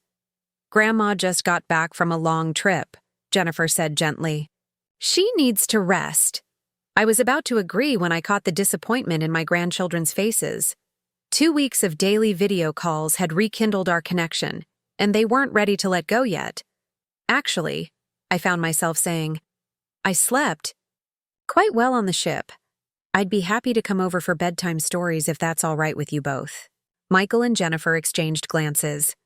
"Grandma just got back from a long trip," Jennifer said gently. "She needs to rest." I was about to agree when I caught the disappointment in my grandchildren's faces. 2 weeks of daily video calls had rekindled our connection, and they weren't ready to let go yet. "Actually," I found myself saying, "I slept quite well on the ship. I'd be happy to come over for bedtime stories if that's all right with you both." Michael and Jennifer exchanged glances.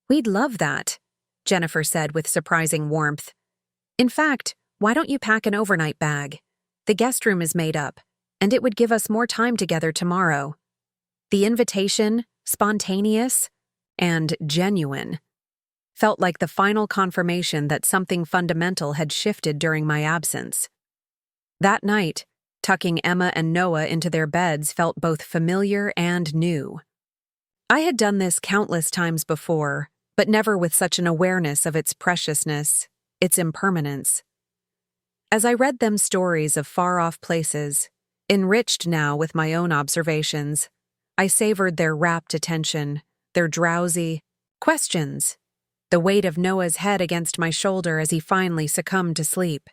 "We'd love that," Jennifer said with surprising warmth. "In fact, why don't you pack an overnight bag? The guest room is made up, and it would give us more time together tomorrow." The invitation, spontaneous and genuine, felt like the final confirmation that something fundamental had shifted during my absence. That night, tucking Emma and Noah into their beds felt both familiar and new. I had done this countless times before, but never with such an awareness of its preciousness, its impermanence. As I read them stories of far-off places, enriched now with my own observations, I savored their rapt attention, their drowsy questions, the weight of Noah's head against my shoulder as he finally succumbed to sleep.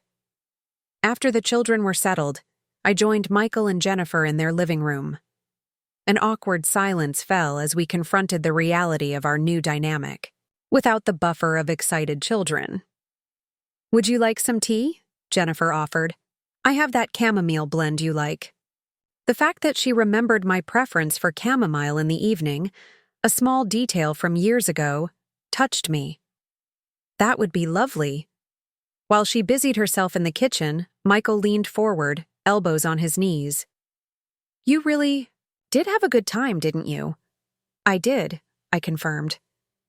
After the children were settled, I joined Michael and Jennifer in their living room. An awkward silence fell as we confronted the reality of our new dynamic, without the buffer of excited children. "Would you like some tea?" Jennifer offered. "I have that chamomile blend you like." The fact that she remembered my preference for chamomile in the evening, a small detail from years ago, touched me. That would be lovely. While she busied herself in the kitchen, Michael leaned forward, elbows on his knees. "You really did have a good time, didn't you?" "I did," I confirmed.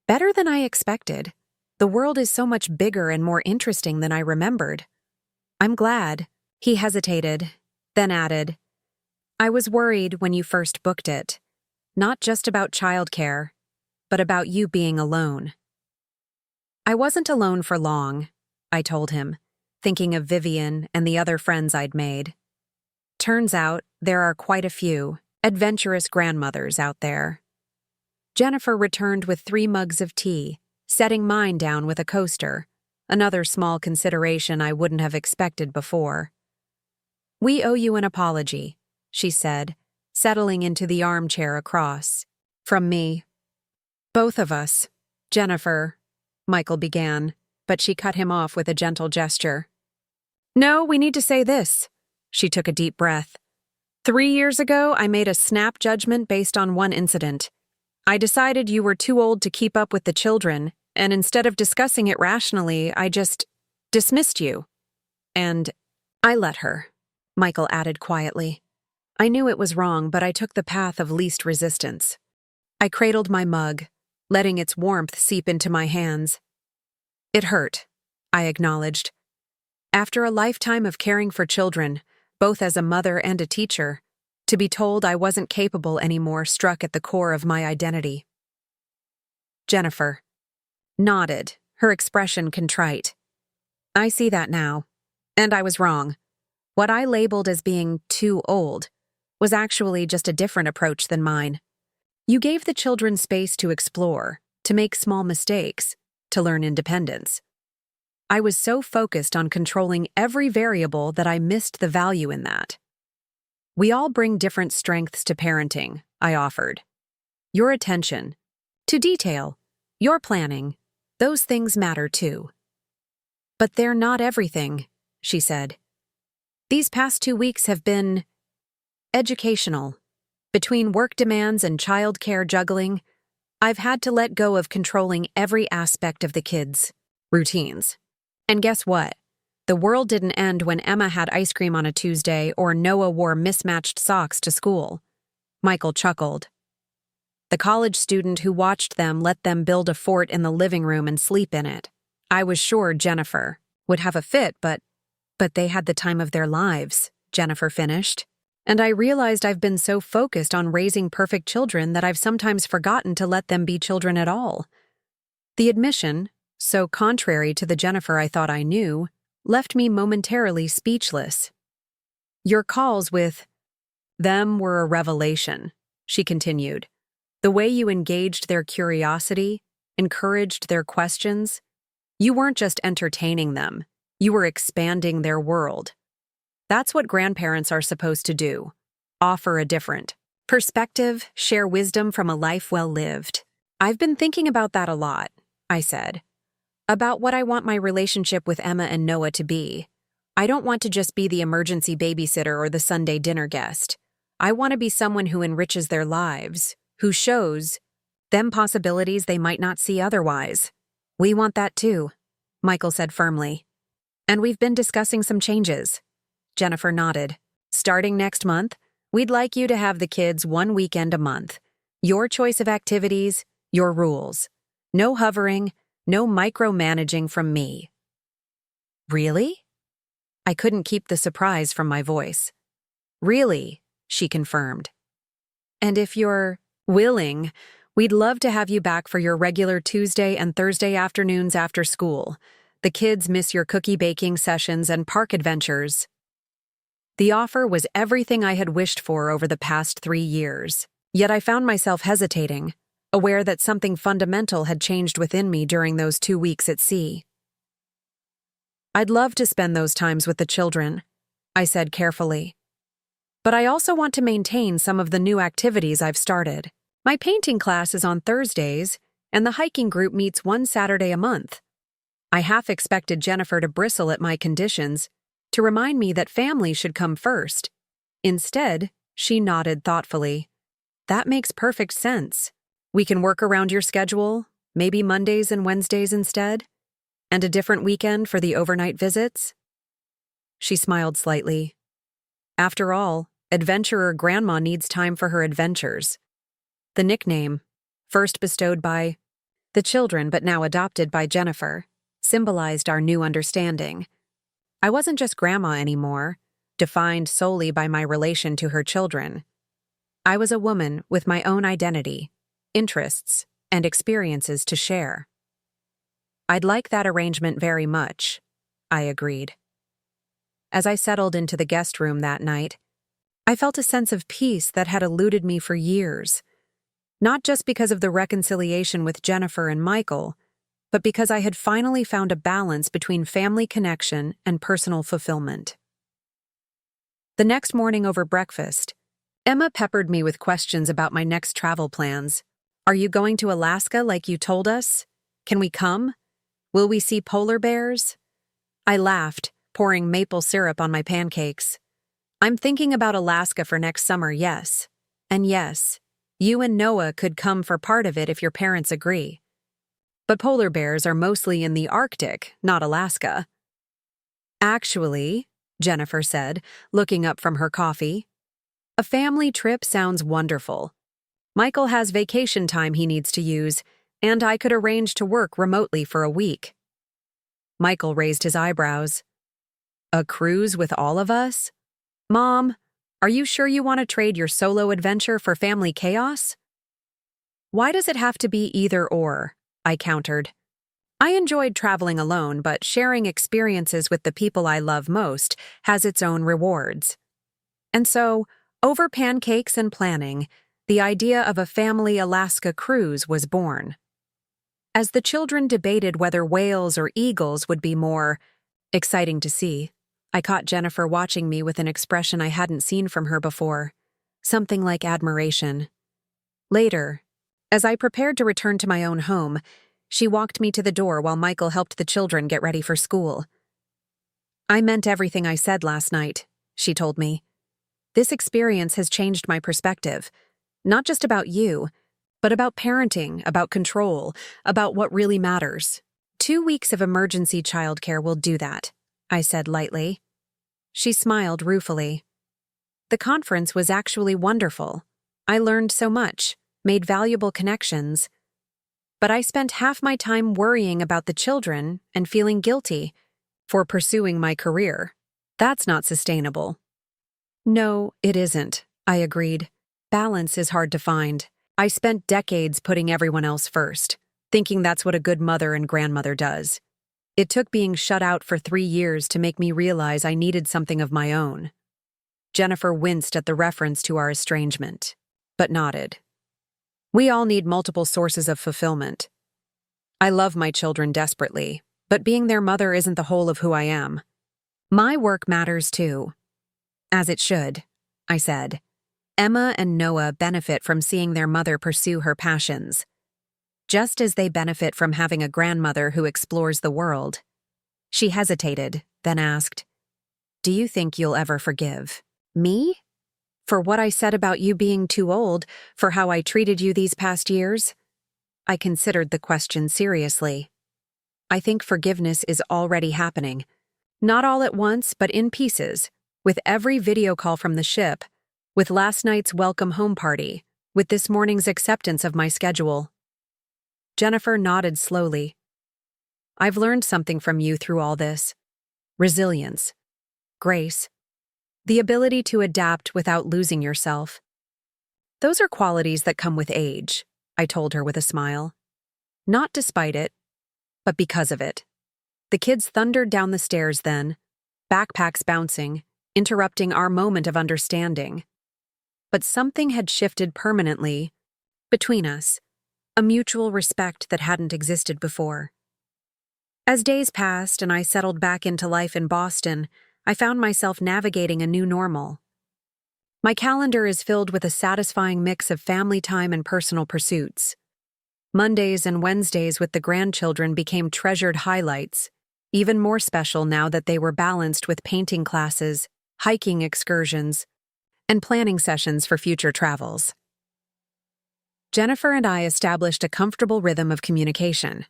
"Better than I expected. The world is so much bigger and more interesting than I remembered." "I'm glad." He hesitated, then added, "I was worried when you first booked it. Not just about childcare, but about you being alone." I wasn't alone for long, I told him, thinking of Vivian and the other friends I'd made. Turns out there are quite a few adventurous grandmothers out there. Jennifer returned with 3 mugs of tea, setting mine down with a coaster, another small consideration I wouldn't have expected before. "We owe you an apology," she said, settling into the armchair across from me. "Both of us, Jennifer," Michael began, but she cut him off with a gentle gesture. "No, we need to say this." She took a deep breath. 3 years ago, I made a snap judgment based on one incident. I decided you were too old to keep up with the children, and instead of discussing it rationally, I just dismissed you. And I let her," Michael added quietly. I knew it was wrong, but I took the path of least resistance. I cradled my mug, letting its warmth seep into my hands. It hurt, I acknowledged. After a lifetime of caring for children, both as a mother and a teacher, to be told I wasn't capable anymore struck at the core of my identity. Jennifer nodded, her expression contrite. I see that now. And I was wrong. What I labeled as being too old was actually just a different approach than mine. You gave the children space to explore, to make small mistakes, to learn independence. I was so focused on controlling every variable that I missed the value in that. We all bring different strengths to parenting, I offered. Your attention to detail, your planning, those things matter too. But they're not everything, she said. These past 2 weeks have been educational. Between work demands and childcare juggling, I've had to let go of controlling every aspect of the kids' routines. And guess what? The world didn't end when Emma had ice cream on a Tuesday or Noah wore mismatched socks to school. Michael chuckled. The college student who watched them let them build a fort in the living room and sleep in it. I was sure Jennifer would have a fit, but they had the time of their lives, Jennifer finished. And I realized I've been so focused on raising perfect children that I've sometimes forgotten to let them be children at all. The admission, so contrary to the Jennifer I thought I knew, left me momentarily speechless. Your calls with them were a revelation, she continued. The way you engaged their curiosity, encouraged their questions. You weren't just entertaining them, you were expanding their world. That's what grandparents are supposed to do. Offer a different perspective, share wisdom from a life well lived. I've been thinking about that a lot, I said. About what I want my relationship with Emma and Noah to be. I don't want to just be the emergency babysitter or the Sunday dinner guest. I want to be someone who enriches their lives, who shows them possibilities they might not see otherwise. We want that too, Michael said firmly. And we've been discussing some changes. Jennifer nodded. Starting next month, we'd like you to have the kids 1 weekend a month. Your choice of activities, your rules. No hovering, no micromanaging from me. Really? I couldn't keep the surprise from my voice. Really, she confirmed. And if you're willing, we'd love to have you back for your regular Tuesday and Thursday afternoons after school. The kids miss your cookie baking sessions and park adventures. The offer was everything I had wished for over the past 3 years, yet I found myself hesitating, aware that something fundamental had changed within me during those 2 weeks at sea. I'd love to spend those times with the children, I said carefully. But I also want to maintain some of the new activities I've started. My painting class is on Thursdays, and the hiking group meets 1 Saturday a month. I half expected Jennifer to bristle at my conditions, to remind me that family should come first. Instead, she nodded thoughtfully. That makes perfect sense. We can work around your schedule, maybe Mondays and Wednesdays instead, and a different weekend for the overnight visits. She smiled slightly. After all, adventurer grandma needs time for her adventures. The nickname, first bestowed by the children but now adopted by Jennifer, symbolized our new understanding. I wasn't just grandma anymore, defined solely by my relation to her children. I was a woman with my own identity, interests, and experiences to share. I'd like that arrangement very much, I agreed. As I settled into the guest room that night, I felt a sense of peace that had eluded me for years, not just because of the reconciliation with Jennifer and Michael, but because I had finally found a balance between family connection and personal fulfillment. The next morning over breakfast, Emma peppered me with questions about my next travel plans. Are you going to Alaska like you told us? Can we come? Will we see polar bears? I laughed, pouring maple syrup on my pancakes. I'm thinking about Alaska for next summer, yes. And yes, you and Noah could come for part of it if your parents agree. But polar bears are mostly in the Arctic, not Alaska. Actually, Jennifer said, looking up from her coffee, A family trip sounds wonderful. Michael has vacation time he needs to use, and I could arrange to work remotely for a week. Michael raised his eyebrows. A cruise with all of us? Mom, are you sure you want to trade your solo adventure for family chaos? Why does it have to be either or? I countered. I enjoyed traveling alone, but sharing experiences with the people I love most has its own rewards. And so, over pancakes and planning, the idea of a family Alaska cruise was born. As the children debated whether whales or eagles would be more exciting to see, I caught Jennifer watching me with an expression I hadn't seen from her before, something like admiration. Later, as I prepared to return to my own home, she walked me to the door while Michael helped the children get ready for school. I meant everything I said last night, she told me. This experience has changed my perspective, not just about you, but about parenting, about control, about what really matters. 2 weeks of emergency childcare will do that, I said lightly. She smiled ruefully. The conference was actually wonderful. I learned so much, made valuable connections. But I spent half my time worrying about the children and feeling guilty for pursuing my career. That's not sustainable. No, it isn't, I agreed. Balance is hard to find. I spent decades putting everyone else first, thinking that's what a good mother and grandmother does. It took being shut out for 3 years to make me realize I needed something of my own. Jennifer winced at the reference to our estrangement, but nodded. We all need multiple sources of fulfillment. I love my children desperately, but being their mother isn't the whole of who I am. My work matters too. As it should, I said. Emma and Noah benefit from seeing their mother pursue her passions, just as they benefit from having a grandmother who explores the world. She hesitated, then asked, "Do you think you'll ever forgive me? For what I said about you being too old, for how I treated you these past years?" I considered the question seriously. I think forgiveness is already happening. Not all at once, but in pieces, with every video call from the ship, with last night's welcome home party, with this morning's acceptance of my schedule. Jennifer nodded slowly. I've learned something from you through all this. Resilience. Grace. The ability to adapt without losing yourself. Those are qualities that come with age, I told her with a smile. Not despite it, but because of it. The kids thundered down the stairs then, backpacks bouncing, interrupting our moment of understanding. But something had shifted permanently between us, a mutual respect that hadn't existed before. As days passed and I settled back into life in Boston, I found myself navigating a new normal. My calendar is filled with a satisfying mix of family time and personal pursuits. Mondays and Wednesdays with the grandchildren became treasured highlights, even more special now that they were balanced with painting classes, hiking excursions, and planning sessions for future travels. Jennifer and I established a comfortable rhythm of communication.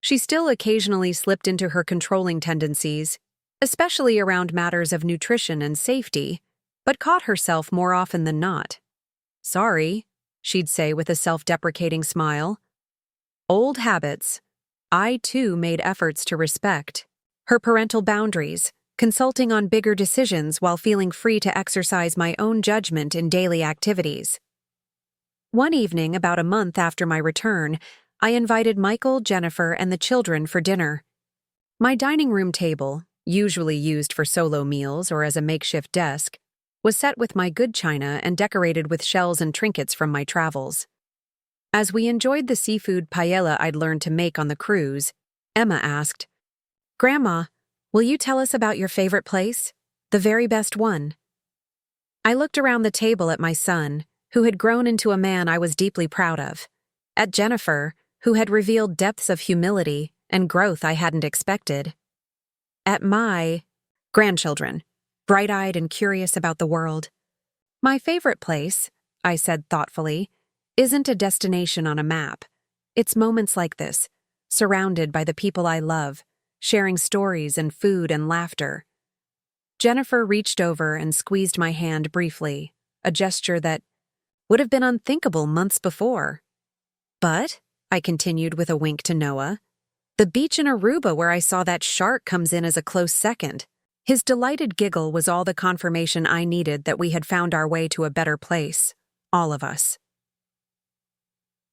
She still occasionally slipped into her controlling tendencies, especially around matters of nutrition and safety, but caught herself more often than not. Sorry, she'd say with a self-deprecating smile. Old habits. I, too, made efforts to respect her parental boundaries, consulting on bigger decisions while feeling free to exercise my own judgment in daily activities. One evening, about a month after my return, I invited Michael, Jennifer, and the children for dinner. My dining room table, usually used for solo meals or as a makeshift desk, was set with my good china and decorated with shells and trinkets from my travels. As we enjoyed the seafood paella I'd learned to make on the cruise, Emma asked, "Grandma, will you tell us about your favorite place? The very best one." I looked around the table at my son, who had grown into a man I was deeply proud of, at Jennifer, who had revealed depths of humility and growth I hadn't expected, at my grandchildren, bright-eyed and curious about the world. My favorite place, I said thoughtfully, isn't a destination on a map. It's moments like this, surrounded by the people I love, sharing stories and food and laughter. Jennifer reached over and squeezed my hand briefly, a gesture that would have been unthinkable months before. But, I continued with a wink to Noah, the beach in Aruba where I saw that shark comes in as a close second. His delighted giggle was all the confirmation I needed that we had found our way to a better place, all of us.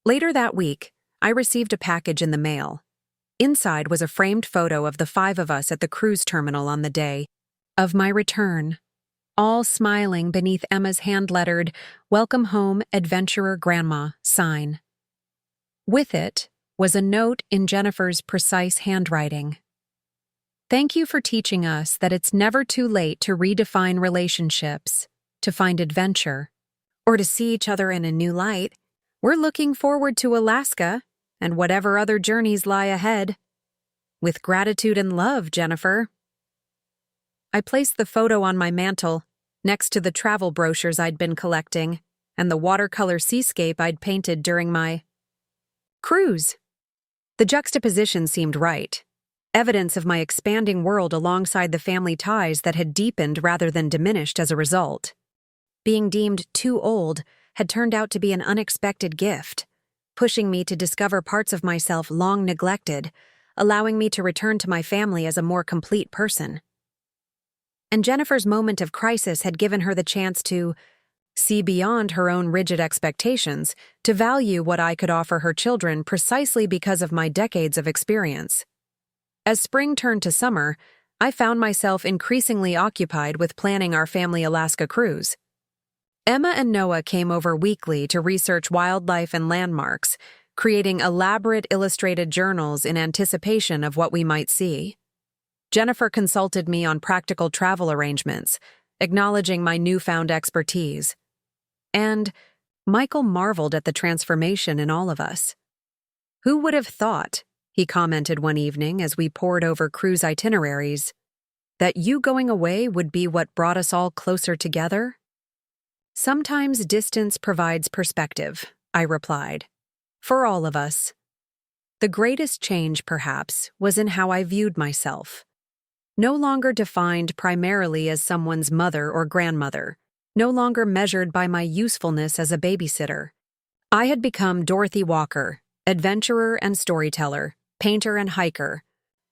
Later that week, I received a package in the mail. Inside was a framed photo of the 5 of us at the cruise terminal on the day of my return, all smiling beneath Emma's hand-lettered, "Welcome home, adventurer grandma" sign. With it was a note in Jennifer's precise handwriting. "Thank you for teaching us that it's never too late to redefine relationships, to find adventure, or to see each other in a new light. We're looking forward to Alaska and whatever other journeys lie ahead. With gratitude and love, Jennifer." I placed the photo on my mantel, next to the travel brochures I'd been collecting and the watercolor seascape I'd painted during my cruise. The juxtaposition seemed right, evidence of my expanding world alongside the family ties that had deepened rather than diminished as a result. Being deemed too old had turned out to be an unexpected gift, pushing me to discover parts of myself long neglected, allowing me to return to my family as a more complete person. And Jennifer's moment of crisis had given her the chance to see beyond her own rigid expectations, to value what I could offer her children precisely because of my decades of experience. As spring turned to summer, I found myself increasingly occupied with planning our family Alaska cruise. Emma and Noah came over weekly to research wildlife and landmarks, creating elaborate illustrated journals in anticipation of what we might see. Jennifer consulted me on practical travel arrangements, acknowledging my newfound expertise. And Michael marveled at the transformation in all of us. "Who would have thought," he commented one evening as we pored over cruise itineraries, "that you going away would be what brought us all closer together?" "Sometimes distance provides perspective," I replied. "For all of us." The greatest change, perhaps, was in how I viewed myself. No longer defined primarily as someone's mother or grandmother, no longer measured by my usefulness as a babysitter. I had become Dorothy Walker, adventurer and storyteller, painter and hiker,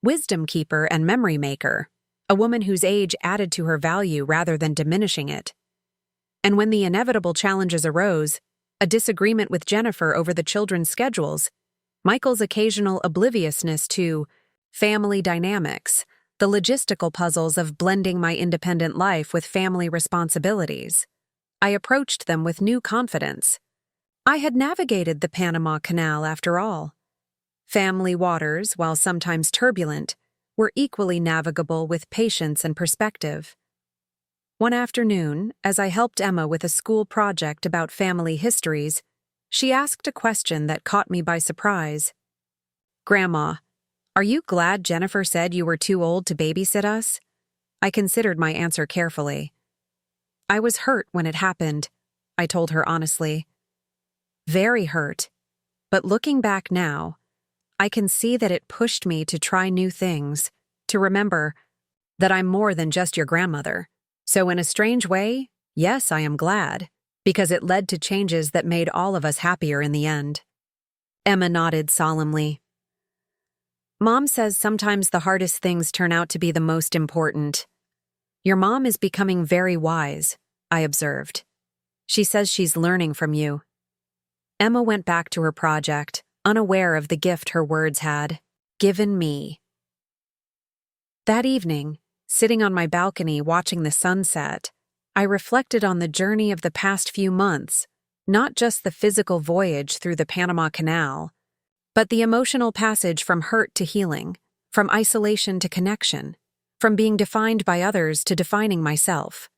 wisdom keeper and memory maker, a woman whose age added to her value rather than diminishing it. And when the inevitable challenges arose, a disagreement with Jennifer over the children's schedules, Michael's occasional obliviousness to family dynamics, the logistical puzzles of blending my independent life with family responsibilities, I approached them with new confidence. I had navigated the Panama Canal after all. Family waters, while sometimes turbulent, were equally navigable with patience and perspective. One afternoon, as I helped Emma with a school project about family histories, she asked a question that caught me by surprise. "Grandma, are you glad Jennifer said you were too old to babysit us?" I considered my answer carefully. "I was hurt when it happened," I told her honestly. "Very hurt. But looking back now, I can see that it pushed me to try new things, to remember that I'm more than just your grandmother. So in a strange way, yes, I am glad, because it led to changes that made all of us happier in the end." Emma nodded solemnly. "Mom says sometimes the hardest things turn out to be the most important. Your mom is becoming very wise," I observed. "She says she's learning from you." Emma went back to her project, unaware of the gift her words had given me. That evening, sitting on my balcony watching the sunset, I reflected on the journey of the past few months, not just the physical voyage through the Panama Canal, but the emotional passage from hurt to healing, from isolation to connection, from being defined by others to defining myself.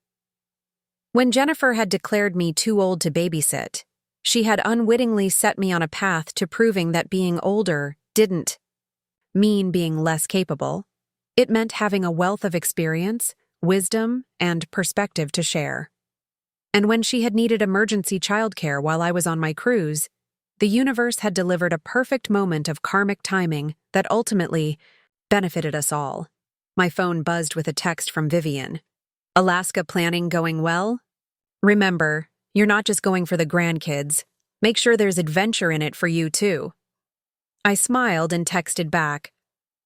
When Jennifer had declared me too old to babysit, she had unwittingly set me on a path to proving that being older didn't mean being less capable. It meant having a wealth of experience, wisdom, and perspective to share. And when she had needed emergency childcare while I was on my cruise, the universe had delivered a perfect moment of karmic timing that ultimately benefited us all. My phone buzzed with a text from Vivian. "Alaska planning going well?" Remember, you're not just going for the grandkids. Make sure there's adventure in it for you, too. I smiled and texted back,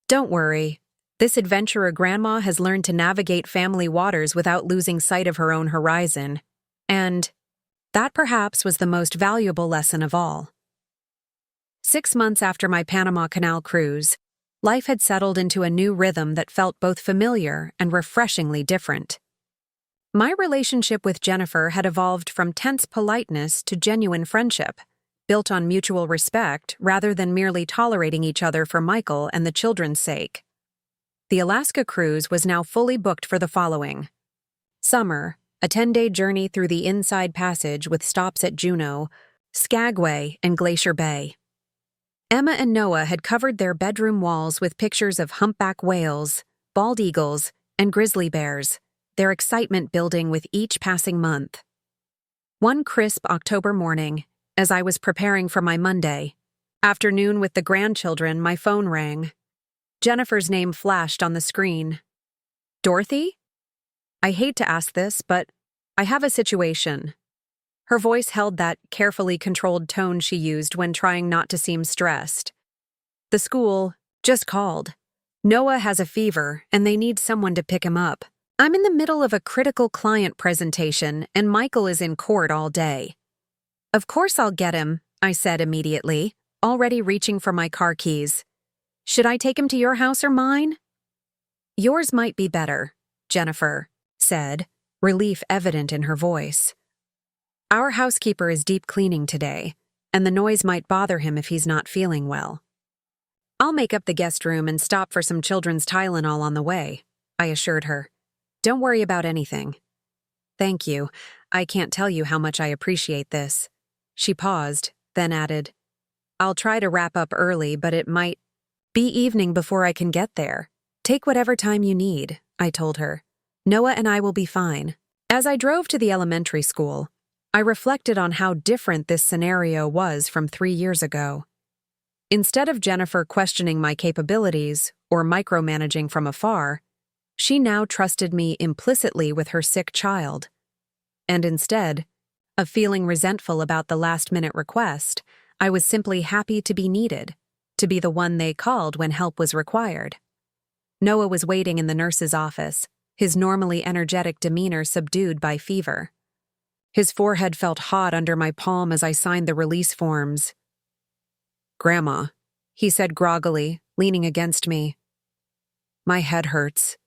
"Don't worry. This adventurer grandma has learned to navigate family waters without losing sight of her own horizon. And that perhaps was the most valuable lesson of all." 6 months after my Panama Canal cruise, life had settled into a new rhythm that felt both familiar and refreshingly different. My relationship with Jennifer had evolved from tense politeness to genuine friendship, built on mutual respect rather than merely tolerating each other for Michael and the children's sake. The Alaska cruise was now fully booked for the following: summer, a 10-day journey through the Inside Passage with stops at Juneau, Skagway, and Glacier Bay. Emma and Noah had covered their bedroom walls with pictures of humpback whales, bald eagles, and grizzly bears, their excitement building with each passing month. One crisp October morning, as I was preparing for my Monday afternoon with the grandchildren, my phone rang. Jennifer's name flashed on the screen. "Dorothy? I hate to ask this, but I have a situation." Her voice held that carefully controlled tone she used when trying not to seem stressed. "The school just called. Noah has a fever, and they need someone to pick him up. I'm in the middle of a critical client presentation, and Michael is in court all day." "Of course I'll get him," I said immediately, already reaching for my car keys. "Should I take him to your house or mine?" "Yours might be better," Jennifer said, relief evident in her voice. "Our housekeeper is deep cleaning today, and the noise might bother him if he's not feeling well." "I'll make up the guest room and stop for some children's Tylenol on the way," I assured her. "Don't worry about anything." "Thank you. I can't tell you how much I appreciate this." She paused, then added, "I'll try to wrap up early, but it might be evening before I can get there. Take whatever time you need," I told her. "Noah and I will be fine." As I drove to the elementary school, I reflected on how different this scenario was from 3 years ago. Instead of Jennifer questioning my capabilities or micromanaging from afar, she now trusted me implicitly with her sick child. And instead of feeling resentful about the last-minute request, I was simply happy to be needed, to be the one they called when help was required. Noah was waiting in the nurse's office, his normally energetic demeanor subdued by fever. His forehead felt hot under my palm as I signed the release forms. "Grandma," he said groggily, leaning against me. "My head hurts."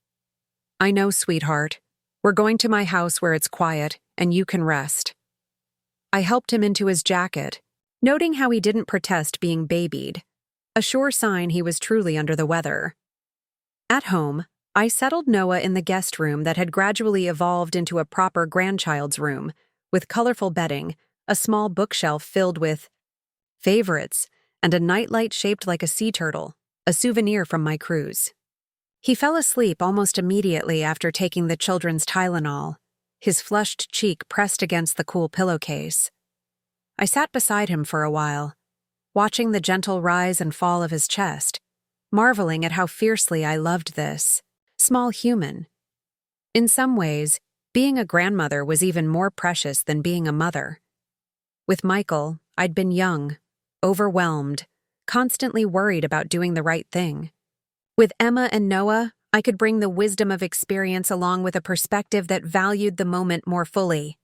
"I know, sweetheart. We're going to my house where it's quiet, and you can rest." I helped him into his jacket, noting how he didn't protest being babied, a sure sign he was truly under the weather. At home, I settled Noah in the guest room that had gradually evolved into a proper grandchild's room, with colorful bedding, a small bookshelf filled with favorites, and a nightlight shaped like a sea turtle, a souvenir from my cruise. He fell asleep almost immediately after taking the children's Tylenol, his flushed cheek pressed against the cool pillowcase. I sat beside him for a while, watching the gentle rise and fall of his chest, marveling at how fiercely I loved this small human. In some ways, being a grandmother was even more precious than being a mother. With Michael, I'd been young, overwhelmed, constantly worried about doing the right thing. With Emma and Noah, I could bring the wisdom of experience along with a perspective that valued the moment more fully.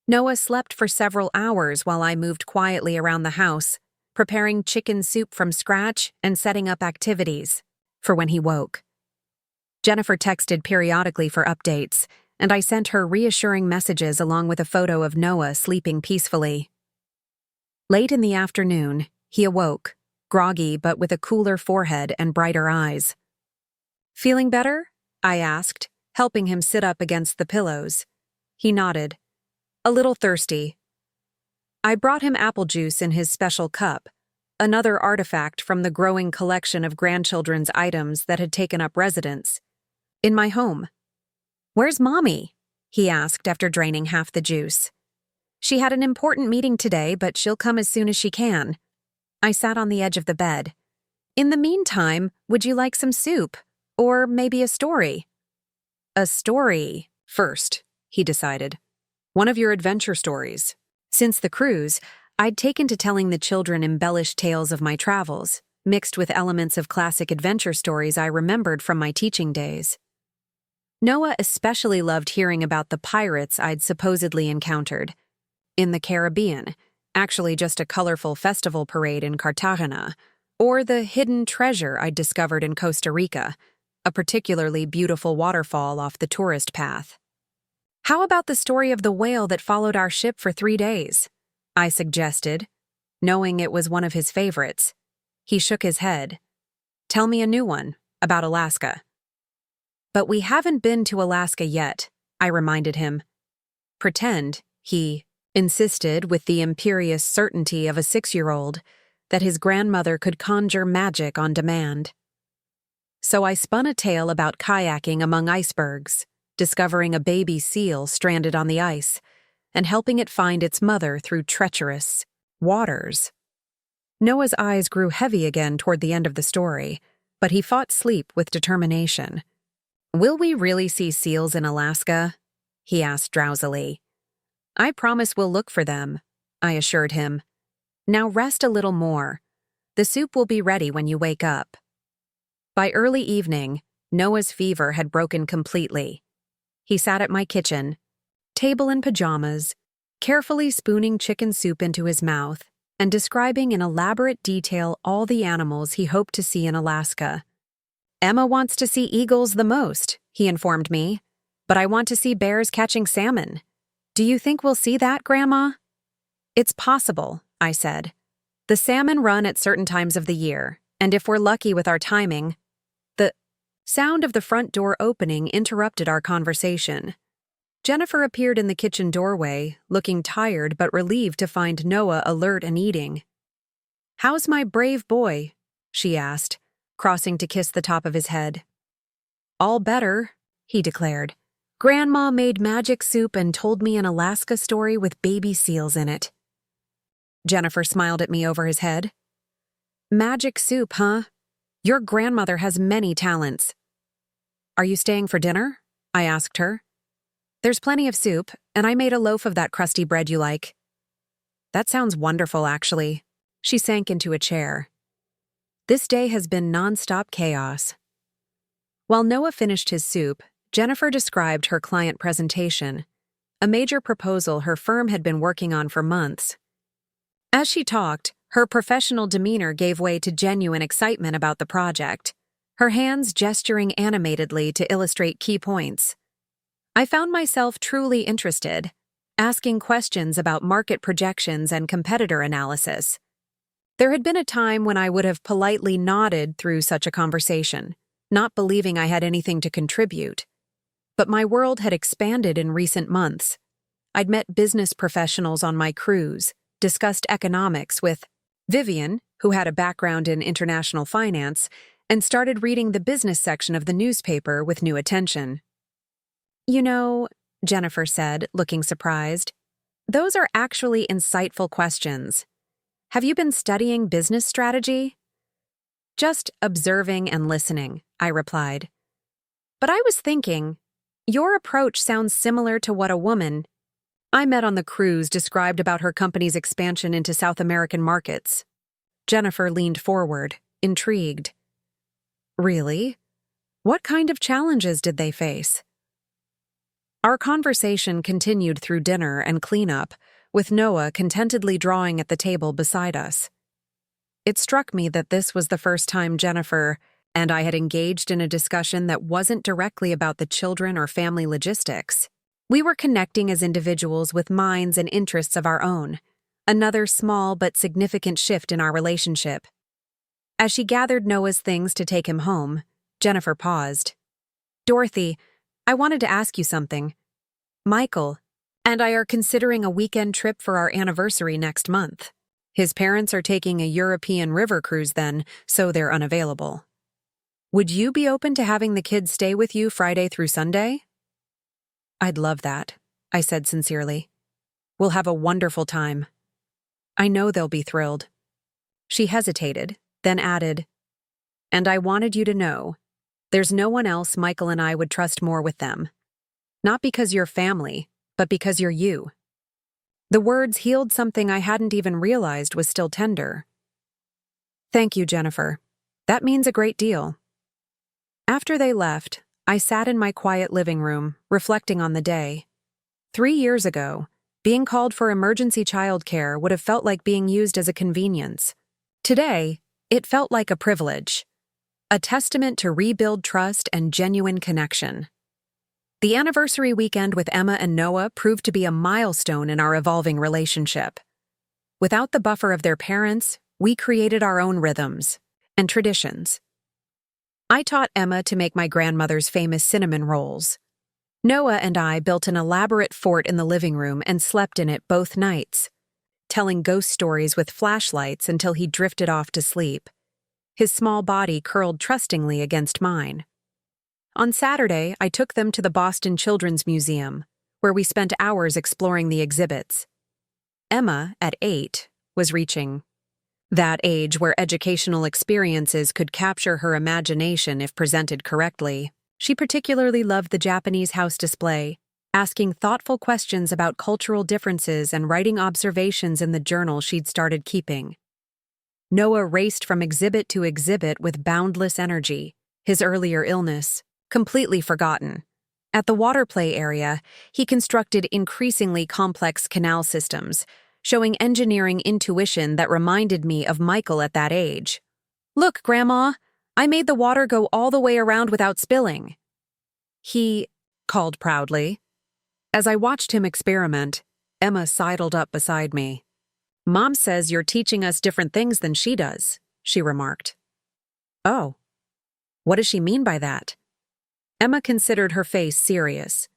Noah slept for several hours while I moved quietly around the house, preparing chicken soup from scratch and setting up activities for when he woke. Jennifer texted periodically for updates, and I sent her reassuring messages along with a photo of Noah sleeping peacefully. Late in the afternoon, he awoke, groggy but with a cooler forehead and brighter eyes. "Feeling better?" I asked, helping him sit up against the pillows. He nodded. "A little thirsty." I brought him apple juice in his special cup, another artifact from the growing collection of grandchildren's items that had taken up residence in my home. "Where's Mommy?" he asked after draining half the juice. "She had an important meeting today, but she'll come as soon as she can." I sat on the edge of the bed. "In the meantime, would you like some soup? Or maybe a story?" "A story first," he decided. One of your adventure stories. Since the cruise, I'd taken to telling the children embellished tales of my travels, mixed with elements of classic adventure stories I remembered from my teaching days. Noah especially loved hearing about the pirates I'd supposedly encountered in the Caribbean, actually just a colorful festival parade in Cartagena, or the hidden treasure I'd discovered in Costa Rica, a particularly beautiful waterfall off the tourist path. How about the story of the whale that followed our ship for 3 days? I suggested, knowing it was one of his favorites. He shook his head. Tell me a new one, about Alaska. But we haven't been to Alaska yet, I reminded him. Pretend, he insisted with the imperious certainty of a 6-year-old, that his grandmother could conjure magic on demand. So I spun a tale about kayaking among icebergs, discovering a baby seal stranded on the ice, and helping it find its mother through treacherous waters. Noah's eyes grew heavy again toward the end of the story, but he fought sleep with determination. Will we really see seals in Alaska? He asked drowsily. I promise we'll look for them, I assured him. Now rest a little more. The soup will be ready when you wake up. By early evening, Noah's fever had broken completely. He sat at my kitchen, table in pajamas, carefully spooning chicken soup into his mouth and describing in elaborate detail all the animals he hoped to see in Alaska. Emma wants to see eagles the most, he informed me, but I want to see bears catching salmon. Do you think we'll see that, Grandma? It's possible, I said. The salmon run at certain times of the year, and if we're lucky with our timing. The sound of the front door opening interrupted our conversation. Jennifer appeared in the kitchen doorway, looking tired but relieved to find Noah alert and eating. How's my brave boy? She asked, crossing to kiss the top of his head. All better, he declared. Grandma made magic soup and told me an Alaska story with baby seals in it. Jennifer smiled at me over his head. Magic soup, huh? Your grandmother has many talents. Are you staying for dinner? I asked her. There's plenty of soup, and I made a loaf of that crusty bread you like. That sounds wonderful, actually. She sank into a chair. This day has been nonstop chaos. While Noah finished his soup, Jennifer described her client presentation, a major proposal her firm had been working on for months. As she talked, her professional demeanor gave way to genuine excitement about the project, her hands gesturing animatedly to illustrate key points. I found myself truly interested, asking questions about market projections and competitor analysis. There had been a time when I would have politely nodded through such a conversation, not believing I had anything to contribute. But my world had expanded in recent months. I'd met business professionals on my cruise, discussed economics with Vivian, who had a background in international finance, and started reading the business section of the newspaper with new attention. You know, Jennifer said, looking surprised, those are actually insightful questions. Have you been studying business strategy? Just observing and listening, I replied. But I was thinking, your approach sounds similar to what a woman I met on the cruise described about her company's expansion into South American markets. Jennifer leaned forward, intrigued. Really? What kind of challenges did they face? Our conversation continued through dinner and cleanup, with Noah contentedly drawing at the table beside us. It struck me that this was the first time Jennifer and I had engaged in a discussion that wasn't directly about the children or family logistics. We were connecting as individuals with minds and interests of our own, another small but significant shift in our relationship. As she gathered Noah's things to take him home, Jennifer paused. Dorothy, I wanted to ask you something. Michael and I are considering a weekend trip for our anniversary next month. His parents are taking a European river cruise then, so they're unavailable. Would you be open to having the kids stay with you Friday through Sunday? I'd love that, I said sincerely. We'll have a wonderful time. I know they'll be thrilled. She hesitated, then added, and I wanted you to know, there's no one else Michael and I would trust more with them. Not because you're family, but because you're you." The words healed something I hadn't even realized was still tender. "Thank you, Jennifer. That means a great deal." After they left, I sat in my quiet living room, reflecting on the day. 3 years ago, being called for emergency childcare would have felt like being used as a convenience. Today, it felt like a privilege, a testament to rebuild trust and genuine connection. The anniversary weekend with Emma and Noah proved to be a milestone in our evolving relationship. Without the buffer of their parents, we created our own rhythms and traditions. I taught Emma to make my grandmother's famous cinnamon rolls. Noah and I built an elaborate fort in the living room and slept in it both nights, telling ghost stories with flashlights until he drifted off to sleep, his small body curled trustingly against mine. On Saturday, I took them to the Boston Children's Museum, where we spent hours exploring the exhibits. Emma, at 8, was reaching that age where educational experiences could capture her imagination if presented correctly. She particularly loved the Japanese house display, asking thoughtful questions about cultural differences and writing observations in the journal she'd started keeping. Noah raced from exhibit to exhibit with boundless energy, his earlier illness completely forgotten. At the water play area, he constructed increasingly complex canal systems, showing engineering intuition that reminded me of Michael at that age. "Look, Grandma, I made the water go all the way around without spilling," he called proudly. As I watched him experiment, Emma sidled up beside me. "Mom says you're teaching us different things than she does," she remarked. "Oh, what does she mean by that?" Emma considered her face serious.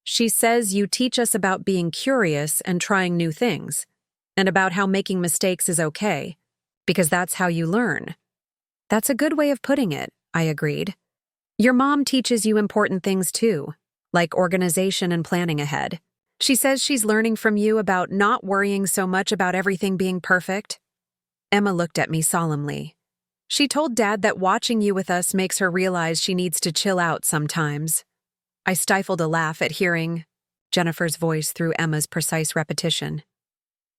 "She says you teach us about being curious and trying new things, and about how making mistakes is okay, because that's how you learn." "That's a good way of putting it," I agreed. "Your mom teaches you important things too, like organization and planning ahead. She says she's learning from you about not worrying so much about everything being perfect." Emma looked at me solemnly. "She told Dad that watching you with us makes her realize she needs to chill out sometimes." I stifled a laugh at hearing Jennifer's voice through Emma's precise repetition.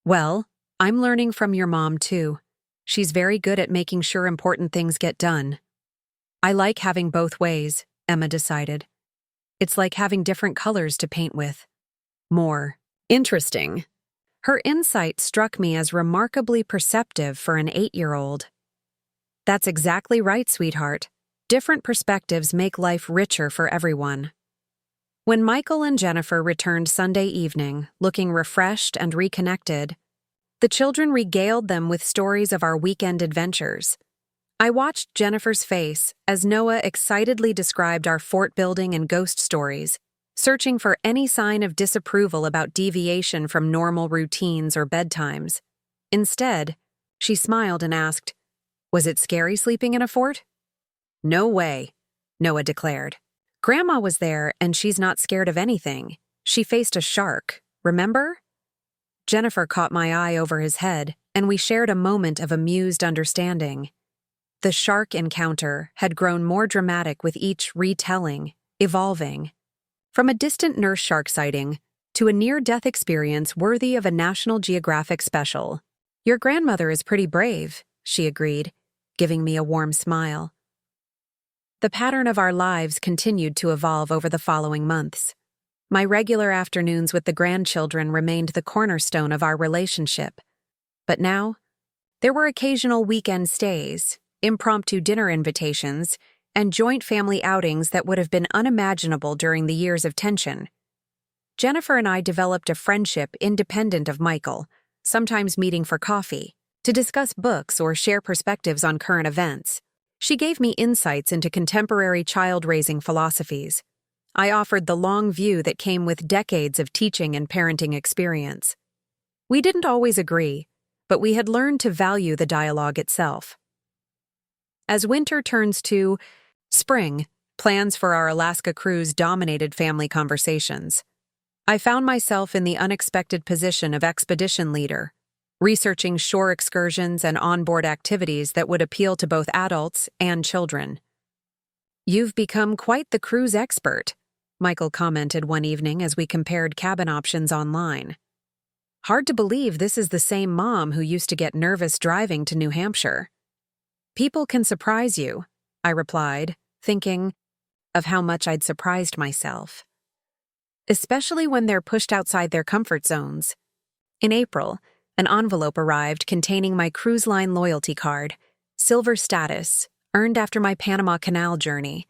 "Well, I'm learning from your mom too. She's very good at making sure important things get done." "I like having both ways," Emma decided. "It's like having different colors to paint with." More interesting. Her insight struck me as remarkably perceptive for an 8-year-old. "That's exactly right, sweetheart. Different perspectives make life richer for everyone." When Michael and Jennifer returned Sunday evening, looking refreshed and reconnected, the children regaled them with stories of our weekend adventures. I watched Jennifer's face as Noah excitedly described our fort building and ghost stories, searching for any sign of disapproval about deviation from normal routines or bedtimes. Instead, she smiled and asked, "Was it scary sleeping in a fort?" "No way," Noah declared. "Grandma was there and she's not scared of anything. She faced a shark, remember?" Jennifer caught my eye over his head, and we shared a moment of amused understanding. The shark encounter had grown more dramatic with each retelling, evolving. From a distant nurse shark sighting to a near-death experience worthy of a National Geographic special. "Your grandmother is pretty brave," she agreed, giving me a warm smile. The pattern of our lives continued to evolve over the following months. My regular afternoons with the grandchildren remained the cornerstone of our relationship. But now, there were occasional weekend stays, impromptu dinner invitations, and joint family outings that would have been unimaginable during the years of tension. Jennifer and I developed a friendship independent of Michael, sometimes meeting for coffee, to discuss books or share perspectives on current events. She gave me insights into contemporary child-raising philosophies. I offered the long view that came with decades of teaching and parenting experience. We didn't always agree, but we had learned to value the dialogue itself. As winter turns to spring, plans for our Alaska cruise dominated family conversations. I found myself in the unexpected position of expedition leader, researching shore excursions and onboard activities that would appeal to both adults and children. "You've become quite the cruise expert," Michael commented one evening as we compared cabin options online. Hard to believe this is the same mom who used to get nervous driving to New Hampshire. People can surprise you, I replied, thinking of how much I'd surprised myself. Especially when they're pushed outside their comfort zones. In April, an envelope arrived containing my cruise line loyalty card, silver status, earned after my Panama Canal journey.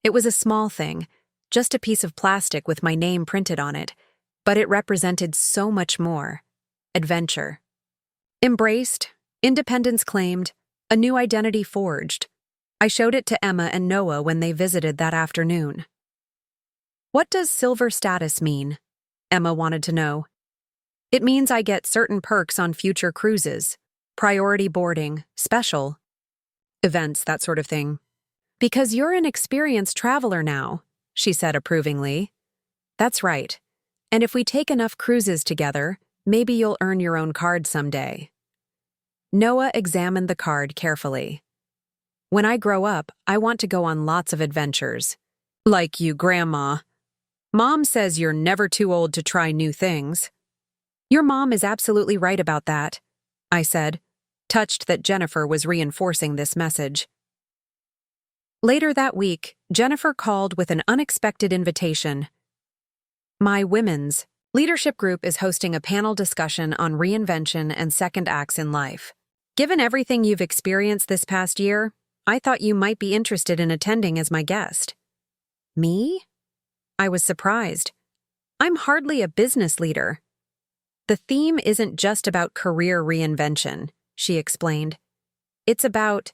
It was a small thing, just a piece of plastic with my name printed on it, but it represented so much more. Adventure. Embraced, independence claimed, a new identity forged. I showed it to Emma and Noah when they visited that afternoon. What does silver status mean? Emma wanted to know. It means I get certain perks on future cruises, priority boarding, special events, that sort of thing. Because you're an experienced traveler now, she said approvingly. That's right. And if we take enough cruises together, maybe you'll earn your own card someday. Noah examined the card carefully. When I grow up, I want to go on lots of adventures. Like you, Grandma. Mom says you're never too old to try new things. Your mom is absolutely right about that, I said, touched that Jennifer was reinforcing this message. Later that week, Jennifer called with an unexpected invitation. My women's leadership group is hosting a panel discussion on reinvention and second acts in life. Given everything you've experienced this past year, I thought you might be interested in attending as my guest. Me? I was surprised. I'm hardly a business leader. The theme isn't just about career reinvention, she explained. It's about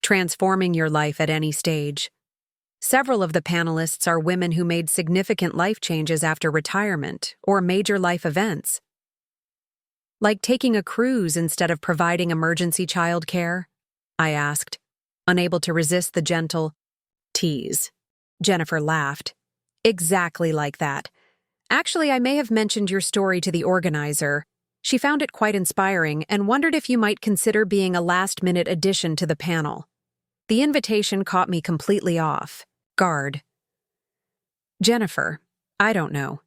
transforming your life at any stage. Several of the panelists are women who made significant life changes after retirement or major life events. Like taking a cruise instead of providing emergency childcare? I asked, unable to resist the gentle tease. Jennifer laughed. Exactly like that. Actually, I may have mentioned your story to the organizer. She found it quite inspiring and wondered if you might consider being a last-minute addition to the panel. The invitation caught me completely off guard. Jennifer, I don't know.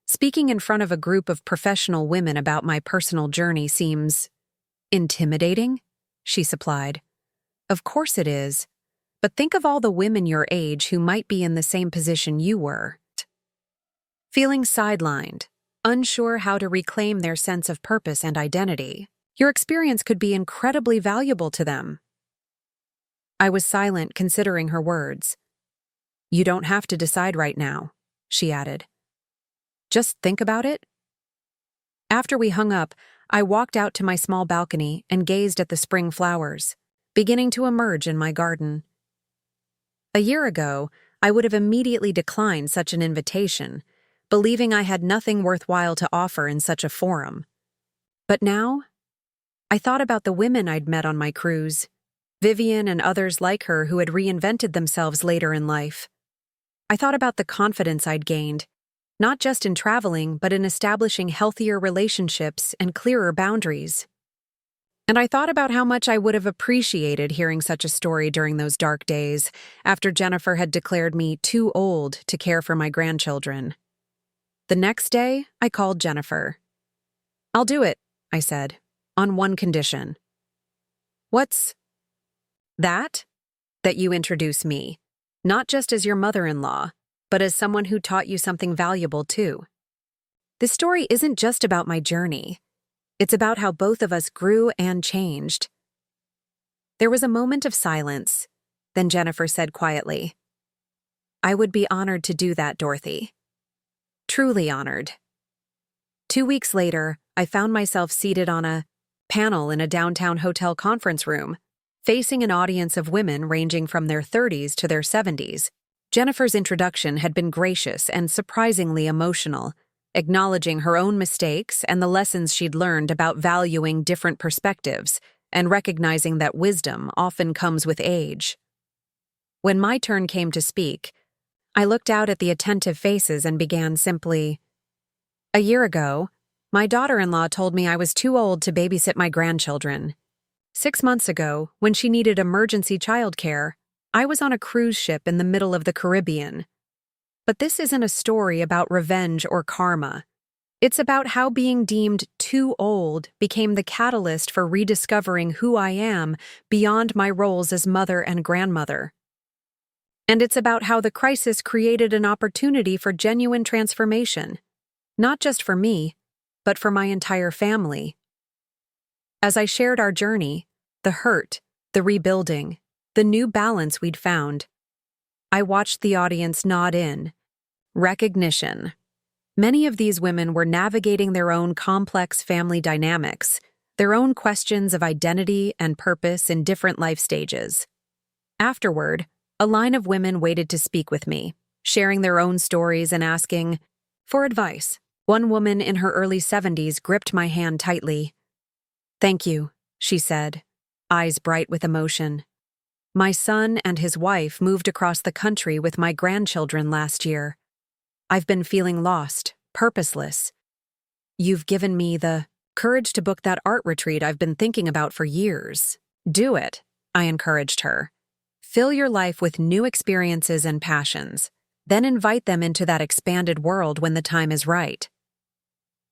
Speaking in front of a group of professional women about my personal journey seems intimidating, she supplied. Of course it is. But think of all the women your age who might be in the same position you were. Feeling sidelined, unsure how to reclaim their sense of purpose and identity. Your experience could be incredibly valuable to them. I was silent, considering her words. You don't have to decide right now, she added. Just think about it. After we hung up, I walked out to my small balcony and gazed at the spring flowers, beginning to emerge in my garden. A year ago, I would have immediately declined such an invitation, believing I had nothing worthwhile to offer in such a forum. But now, I thought about the women I'd met on my cruise, Vivian and others like her who had reinvented themselves later in life. I thought about the confidence I'd gained, not just in traveling, but in establishing healthier relationships and clearer boundaries. And I thought about how much I would have appreciated hearing such a story during those dark days, after Jennifer had declared me too old to care for my grandchildren. The next day, I called Jennifer. I'll do it, I said, on one condition. What's that? That you introduce me, not just as your mother-in-law, but as someone who taught you something valuable too. This story isn't just about my journey. It's about how both of us grew and changed. There was a moment of silence. Then Jennifer said quietly, I would be honored to do that, Dorothy. Truly honored. 2 weeks later, I found myself seated on a panel in a downtown hotel conference room, facing an audience of women ranging from their 30s to their 70s. Jennifer's introduction had been gracious and surprisingly emotional, acknowledging her own mistakes and the lessons she'd learned about valuing different perspectives and recognizing that wisdom often comes with age. When my turn came to speak, I looked out at the attentive faces and began simply, A year ago, my daughter-in-law told me I was too old to babysit my grandchildren. 6 months ago, when she needed emergency childcare, I was on a cruise ship in the middle of the Caribbean. But this isn't a story about revenge or karma. It's about how being deemed too old became the catalyst for rediscovering who I am beyond my roles as mother and grandmother. And it's about how the crisis created an opportunity for genuine transformation, not just for me, but for my entire family. As I shared our journey, the hurt, the rebuilding, the new balance we'd found, I watched the audience nod in. Recognition. Many of these women were navigating their own complex family dynamics, their own questions of identity and purpose in different life stages. Afterward, a line of women waited to speak with me, sharing their own stories and asking for advice. One woman in her early 70s gripped my hand tightly. "Thank you," she said, eyes bright with emotion. "My son and his wife moved across the country with my grandchildren last year. I've been feeling lost, purposeless. You've given me the courage to book that art retreat I've been thinking about for years. Do it," I encouraged her. "Fill your life with new experiences and passions, then invite them into that expanded world when the time is right."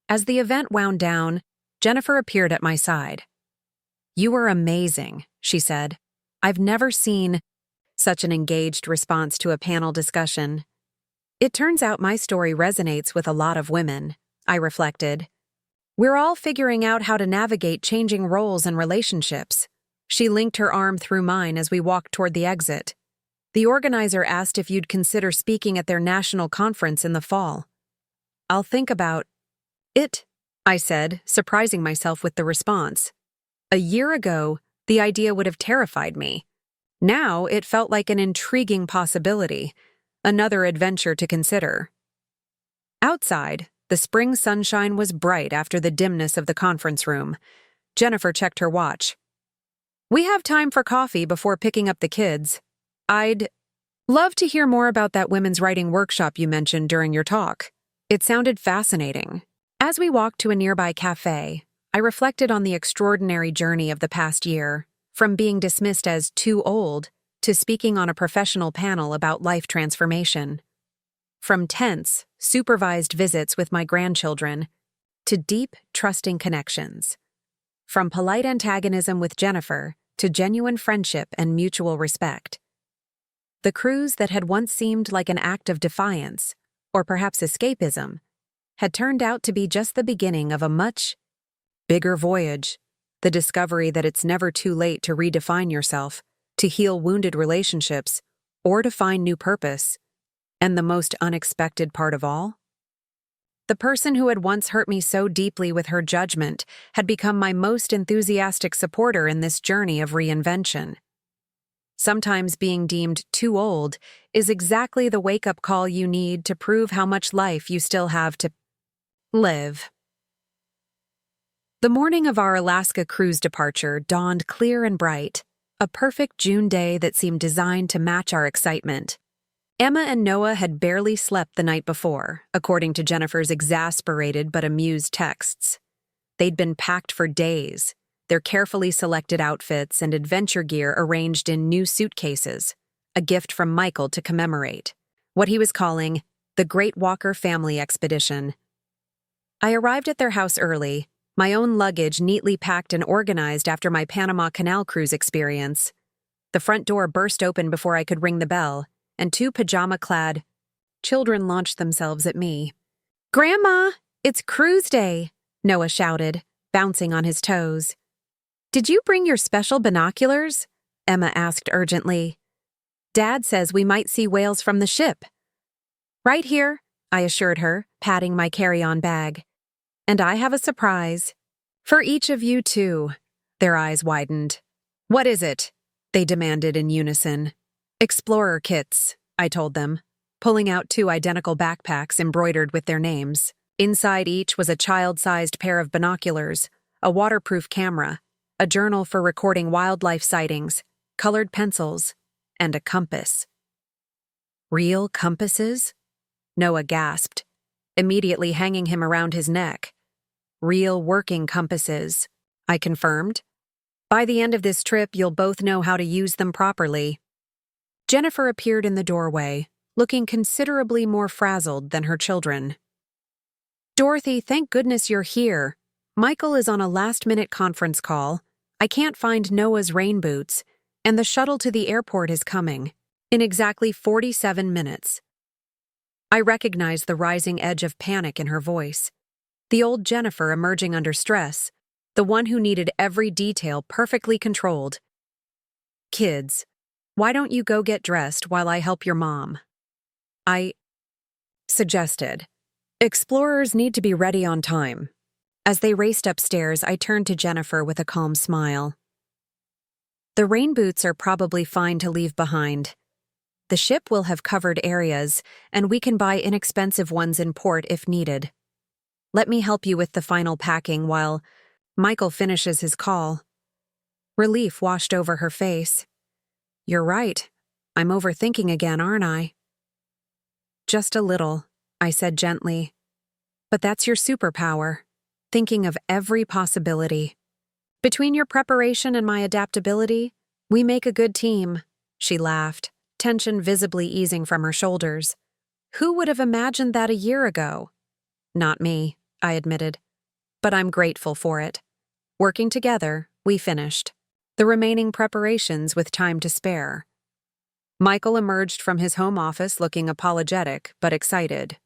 As the event wound down, Jennifer appeared at my side. "You were amazing," she said. "I've never seen such an engaged response to a panel discussion." It turns out my story resonates with a lot of women, I reflected. We're all figuring out how to navigate changing roles and relationships. She linked her arm through mine as we walked toward the exit. The organizer asked if you'd consider speaking at their national conference in the fall. "I'll think about it," I said, surprising myself with the response. A year ago, the idea would have terrified me. Now it felt like an intriguing possibility, another adventure to consider. Outside, the spring sunshine was bright after the dimness of the conference room. Jennifer checked her watch. "We have time for coffee before picking up the kids. I'd love to hear more about that women's writing workshop you mentioned during your talk. It sounded fascinating." As we walked to a nearby cafe, I reflected on the extraordinary journey of the past year, from being dismissed as too old to speaking on a professional panel about life transformation. From tense, supervised visits with my grandchildren to deep, trusting connections. From polite antagonism with Jennifer to genuine friendship and mutual respect. The cruise that had once seemed like an act of defiance, or perhaps escapism, had turned out to be just the beginning of a much bigger voyage, the discovery that it's never too late to redefine yourself, to heal wounded relationships, or to find new purpose. And the most unexpected part of all? The person who had once hurt me so deeply with her judgment had become my most enthusiastic supporter in this journey of reinvention. Sometimes being deemed too old is exactly the wake-up call you need to prove how much life you still have to live. The morning of our Alaska cruise departure dawned clear and bright, a perfect June day that seemed designed to match our excitement. Emma and Noah had barely slept the night before, according to Jennifer's exasperated but amused texts. They'd been packed for days, their carefully selected outfits and adventure gear arranged in new suitcases, a gift from Michael to commemorate what he was calling the Great Walker Family Expedition. I arrived at their house early, my own luggage neatly packed and organized after my Panama Canal cruise experience. The front door burst open before I could ring the bell, and two pajama-clad children launched themselves at me. "Grandma, it's cruise day," Noah shouted, bouncing on his toes. "Did you bring your special binoculars?" Emma asked urgently. "Dad says we might see whales from the ship." "Right here," I assured her, patting my carry-on bag. "And I have a surprise. For each of you, too." Their eyes widened. "What is it?" they demanded in unison. "Explorer kits," I told them, pulling out two identical backpacks embroidered with their names. Inside each was a child-sized pair of binoculars, a waterproof camera, a journal for recording wildlife sightings, colored pencils, and a compass. "Real compasses?" Noah gasped, immediately hanging him around his neck. "Real working compasses," I confirmed. "By the end of this trip, you'll both know how to use them properly." Jennifer appeared in the doorway, looking considerably more frazzled than her children. "Dorothy, thank goodness you're here. Michael is on a last-minute conference call. I can't find Noah's rain boots, and the shuttle to the airport is coming in exactly 47 minutes. I recognized the rising edge of panic in her voice. The old Jennifer emerging under stress, the one who needed every detail perfectly controlled. "Kids, why don't you go get dressed while I help your mom?" I suggested. "Explorers need to be ready on time." As they raced upstairs, I turned to Jennifer with a calm smile. "The rain boots are probably fine to leave behind. The ship will have covered areas, and we can buy inexpensive ones in port if needed. Let me help you with the final packing while Michael finishes his call." Relief washed over her face. "You're right. I'm overthinking again, aren't I?" "Just a little," I said gently. "But that's your superpower, thinking of every possibility. Between your preparation and my adaptability, we make a good team." She laughed, tension visibly easing from her shoulders. "Who would have imagined that a year ago?" "Not me," I admitted. "But I'm grateful for it." Working together, we finished the remaining preparations with time to spare. Michael emerged from his home office looking apologetic but excited.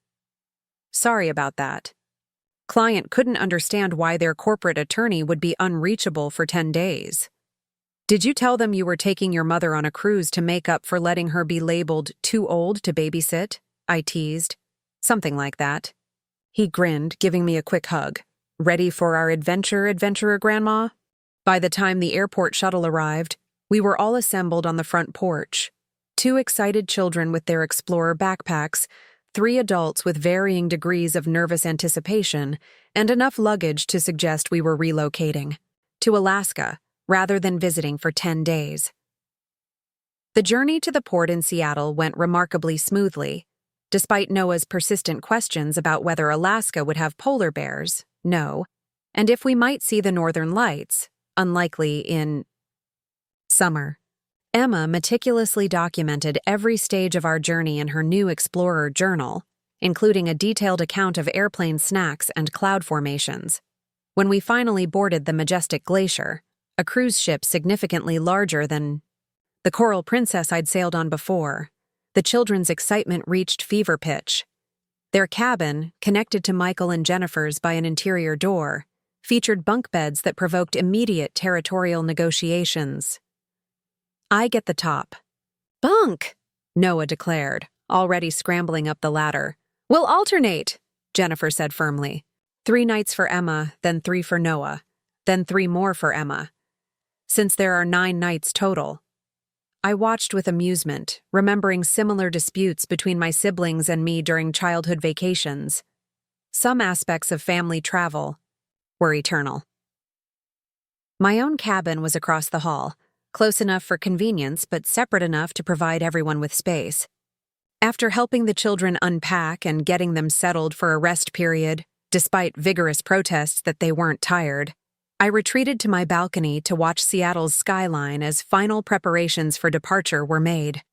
"Sorry about that. Client couldn't understand why their corporate attorney would be unreachable for 10 days. Did you tell them you were taking your mother on a cruise to make up for letting her be labeled too old to babysit?" I teased. "Something like that." He grinned, giving me a quick hug. "Ready for our adventurer, Grandma?" By the time the airport shuttle arrived, we were all assembled on the front porch. 2 excited children with their Explorer backpacks, 3 adults with varying degrees of nervous anticipation, and enough luggage to suggest we were relocating to Alaska rather than visiting for 10 days. The journey to the port in Seattle went remarkably smoothly. Despite Noah's persistent questions about whether Alaska would have polar bears, no, and if we might see the northern lights, unlikely in summer. Emma meticulously documented every stage of our journey in her new Explorer journal, including a detailed account of airplane snacks and cloud formations. When we finally boarded the majestic glacier, a cruise ship significantly larger than the Coral Princess I'd sailed on before, the children's excitement reached fever pitch. Their cabin, connected to Michael and Jennifer's by an interior door, featured bunk beds that provoked immediate territorial negotiations. "I get the top." "Bunk," Noah declared, already scrambling up the ladder. "We'll alternate," Jennifer said firmly. 3 nights for Emma, then 3 for Noah, then 3 more for Emma. Since there are 9 nights total. I watched with amusement, remembering similar disputes between my siblings and me during childhood vacations. Some aspects of family travel were eternal. My own cabin was across the hall, close enough for convenience but separate enough to provide everyone with space. After helping the children unpack and getting them settled for a rest period, despite vigorous protests that they weren't tired, I retreated to my balcony to watch Seattle's skyline as final preparations for departure were made.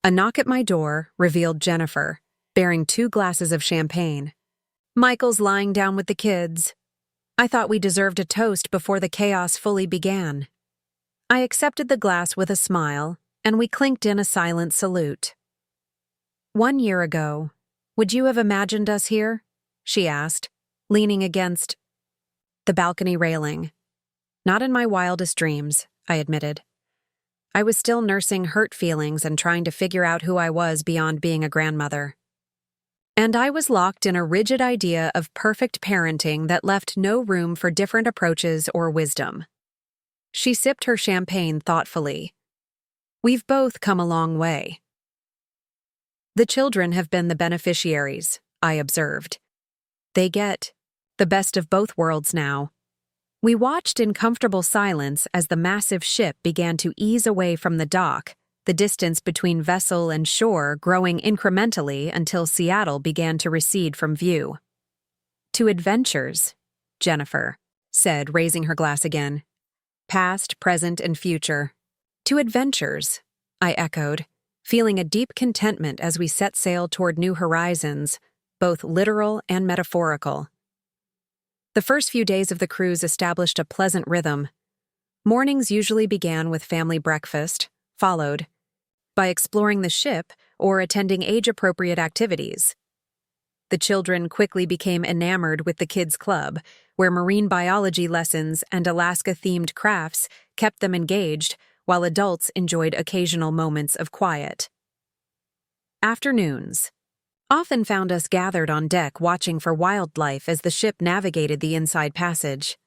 A knock at my door revealed Jennifer, bearing 2 glasses of champagne. "Michael's lying down with the kids. I thought we deserved a toast before the chaos fully began." I accepted the glass with a smile, and we clinked in a silent salute. "1 year ago, would you have imagined us here?" she asked, leaning against the balcony railing. "Not in my wildest dreams," I admitted. I was still nursing hurt feelings and trying to figure out who I was beyond being a grandmother. And I was locked in a rigid idea of perfect parenting that left no room for different approaches or wisdom. She sipped her champagne thoughtfully. "We've both come a long way." "The children have been the beneficiaries," I observed. "They get the best of both worlds now." We watched in comfortable silence as the massive ship began to ease away from the dock, the distance between vessel and shore growing incrementally until Seattle began to recede from view. "To adventures," Jennifer said, raising her glass again. "Past, present, and future. To adventures," I echoed, feeling a deep contentment as we set sail toward new horizons, both literal and metaphorical. The first few days of the cruise established a pleasant rhythm. Mornings usually began with family breakfast, followed by exploring the ship or attending age-appropriate activities. The children quickly became enamored with the Kids Club, where marine biology lessons and Alaska-themed crafts kept them engaged, while adults enjoyed occasional moments of quiet. Afternoons often found us gathered on deck watching for wildlife as the ship navigated the Inside Passage.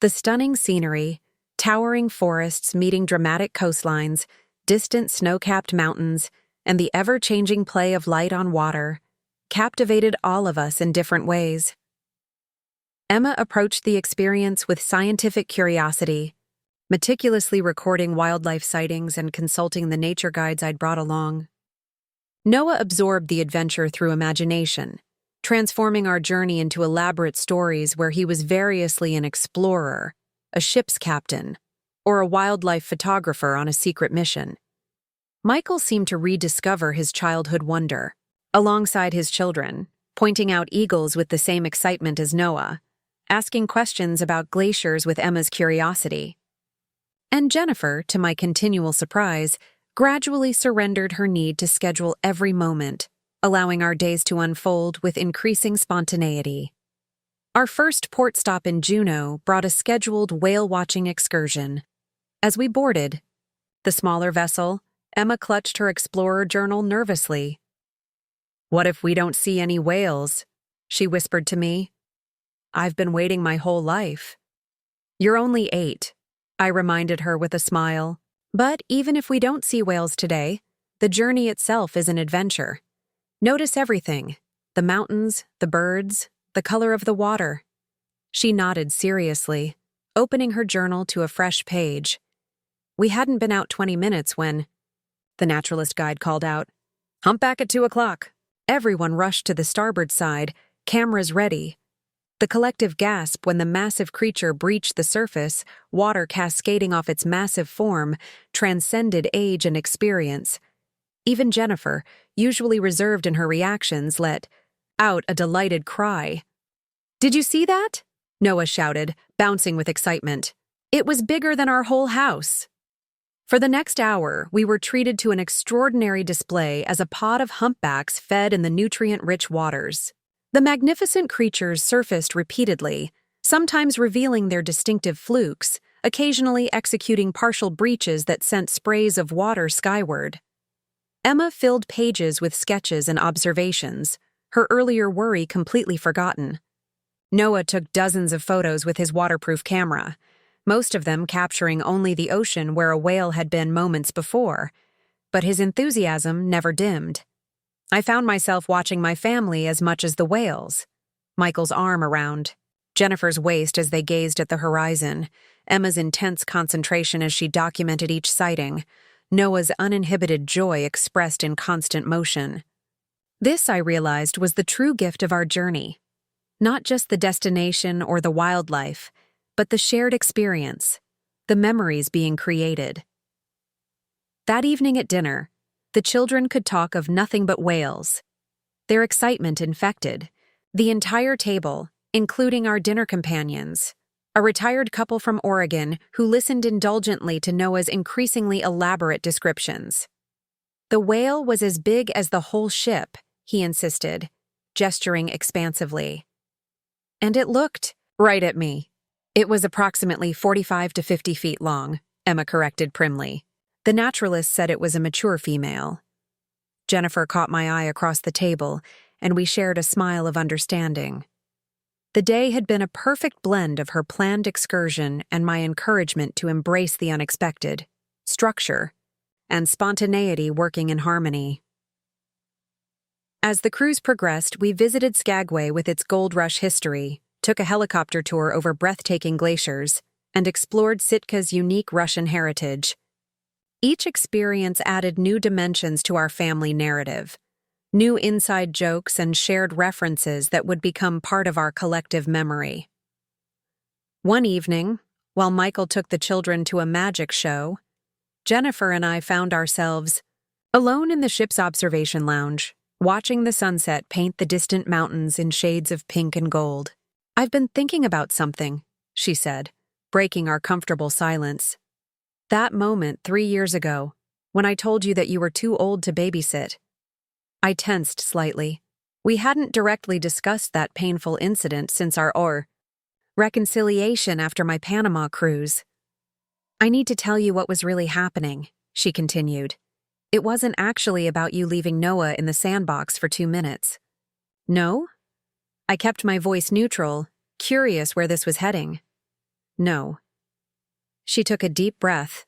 The stunning scenery, towering forests meeting dramatic coastlines, distant snow-capped mountains, and the ever-changing play of light on water captivated all of us in different ways. Emma approached the experience with scientific curiosity, meticulously recording wildlife sightings and consulting the nature guides I'd brought along. Noah absorbed the adventure through imagination, transforming our journey into elaborate stories where he was variously an explorer, a ship's captain, or a wildlife photographer on a secret mission. Michael seemed to rediscover his childhood wonder, alongside his children, pointing out eagles with the same excitement as Noah, asking questions about glaciers with Emma's curiosity. And Jennifer, to my continual surprise, gradually surrendered her need to schedule every moment, allowing our days to unfold with increasing spontaneity. Our first port stop in Juneau brought a scheduled whale-watching excursion. As we boarded the smaller vessel, Emma clutched her explorer journal nervously. "What if we don't see any whales?" she whispered to me. "I've been waiting my whole life." "You're only 8, I reminded her with a smile. "But even if we don't see whales today, the journey itself is an adventure. Notice everything: the mountains, the birds, the color of the water." She nodded seriously, opening her journal to a fresh page. We hadn't been out 20 minutes when the naturalist guide called out, "Humpback at 2 o'clock." Everyone rushed to the starboard side, cameras ready. The collective gasp when the massive creature breached the surface, water cascading off its massive form, transcended age and experience. Even Jennifer, usually reserved in her reactions, let out a delighted cry. "Did you see that?" Noah shouted, bouncing with excitement. "It was bigger than our whole house." For the next hour, we were treated to an extraordinary display as a pod of humpbacks fed in the nutrient-rich waters. The magnificent creatures surfaced repeatedly, sometimes revealing their distinctive flukes, occasionally executing partial breaches that sent sprays of water skyward. Emma filled pages with sketches and observations, her earlier worry completely forgotten. Noah took dozens of photos with his waterproof camera, most of them capturing only the ocean where a whale had been moments before, but his enthusiasm never dimmed. I found myself watching my family as much as the whales, Michael's arm around Jennifer's waist as they gazed at the horizon, Emma's intense concentration as she documented each sighting, Noah's uninhibited joy expressed in constant motion. This, I realized, was the true gift of our journey. Not just the destination or the wildlife, but the shared experience, the memories being created. That evening at dinner, the children could talk of nothing but whales. Their excitement infected the entire table, including our dinner companions, a retired couple from Oregon who listened indulgently to Noah's increasingly elaborate descriptions. "The whale was as big as the whole ship," he insisted, gesturing expansively. "And it looked right at me." "It was approximately 45 to 50 feet long," Emma corrected primly. The naturalist said it was a mature female. Jennifer caught my eye across the table, and we shared a smile of understanding. The day had been a perfect blend of her planned excursion and my encouragement to embrace the unexpected, structure, and spontaneity working in harmony. As the cruise progressed, we visited Skagway with its gold rush history, took a helicopter tour over breathtaking glaciers, and explored Sitka's unique Russian heritage. Each experience added new dimensions to our family narrative, new inside jokes and shared references that would become part of our collective memory. One evening, while Michael took the children to a magic show, Jennifer and I found ourselves Alone in the ship's observation lounge, watching the sunset paint the distant mountains in shades of pink and gold. "I've been thinking about something," she said, breaking our comfortable silence. "That moment 3 years ago, when I told you that you were too old to babysit." I tensed slightly. We hadn't directly discussed that painful incident since our reconciliation after my Panama cruise. "I need to tell you what was really happening," she continued. "It wasn't actually about you leaving Noah in the sandbox for 2 minutes. "No?" I kept my voice neutral, curious where this was heading. "No." She took a deep breath.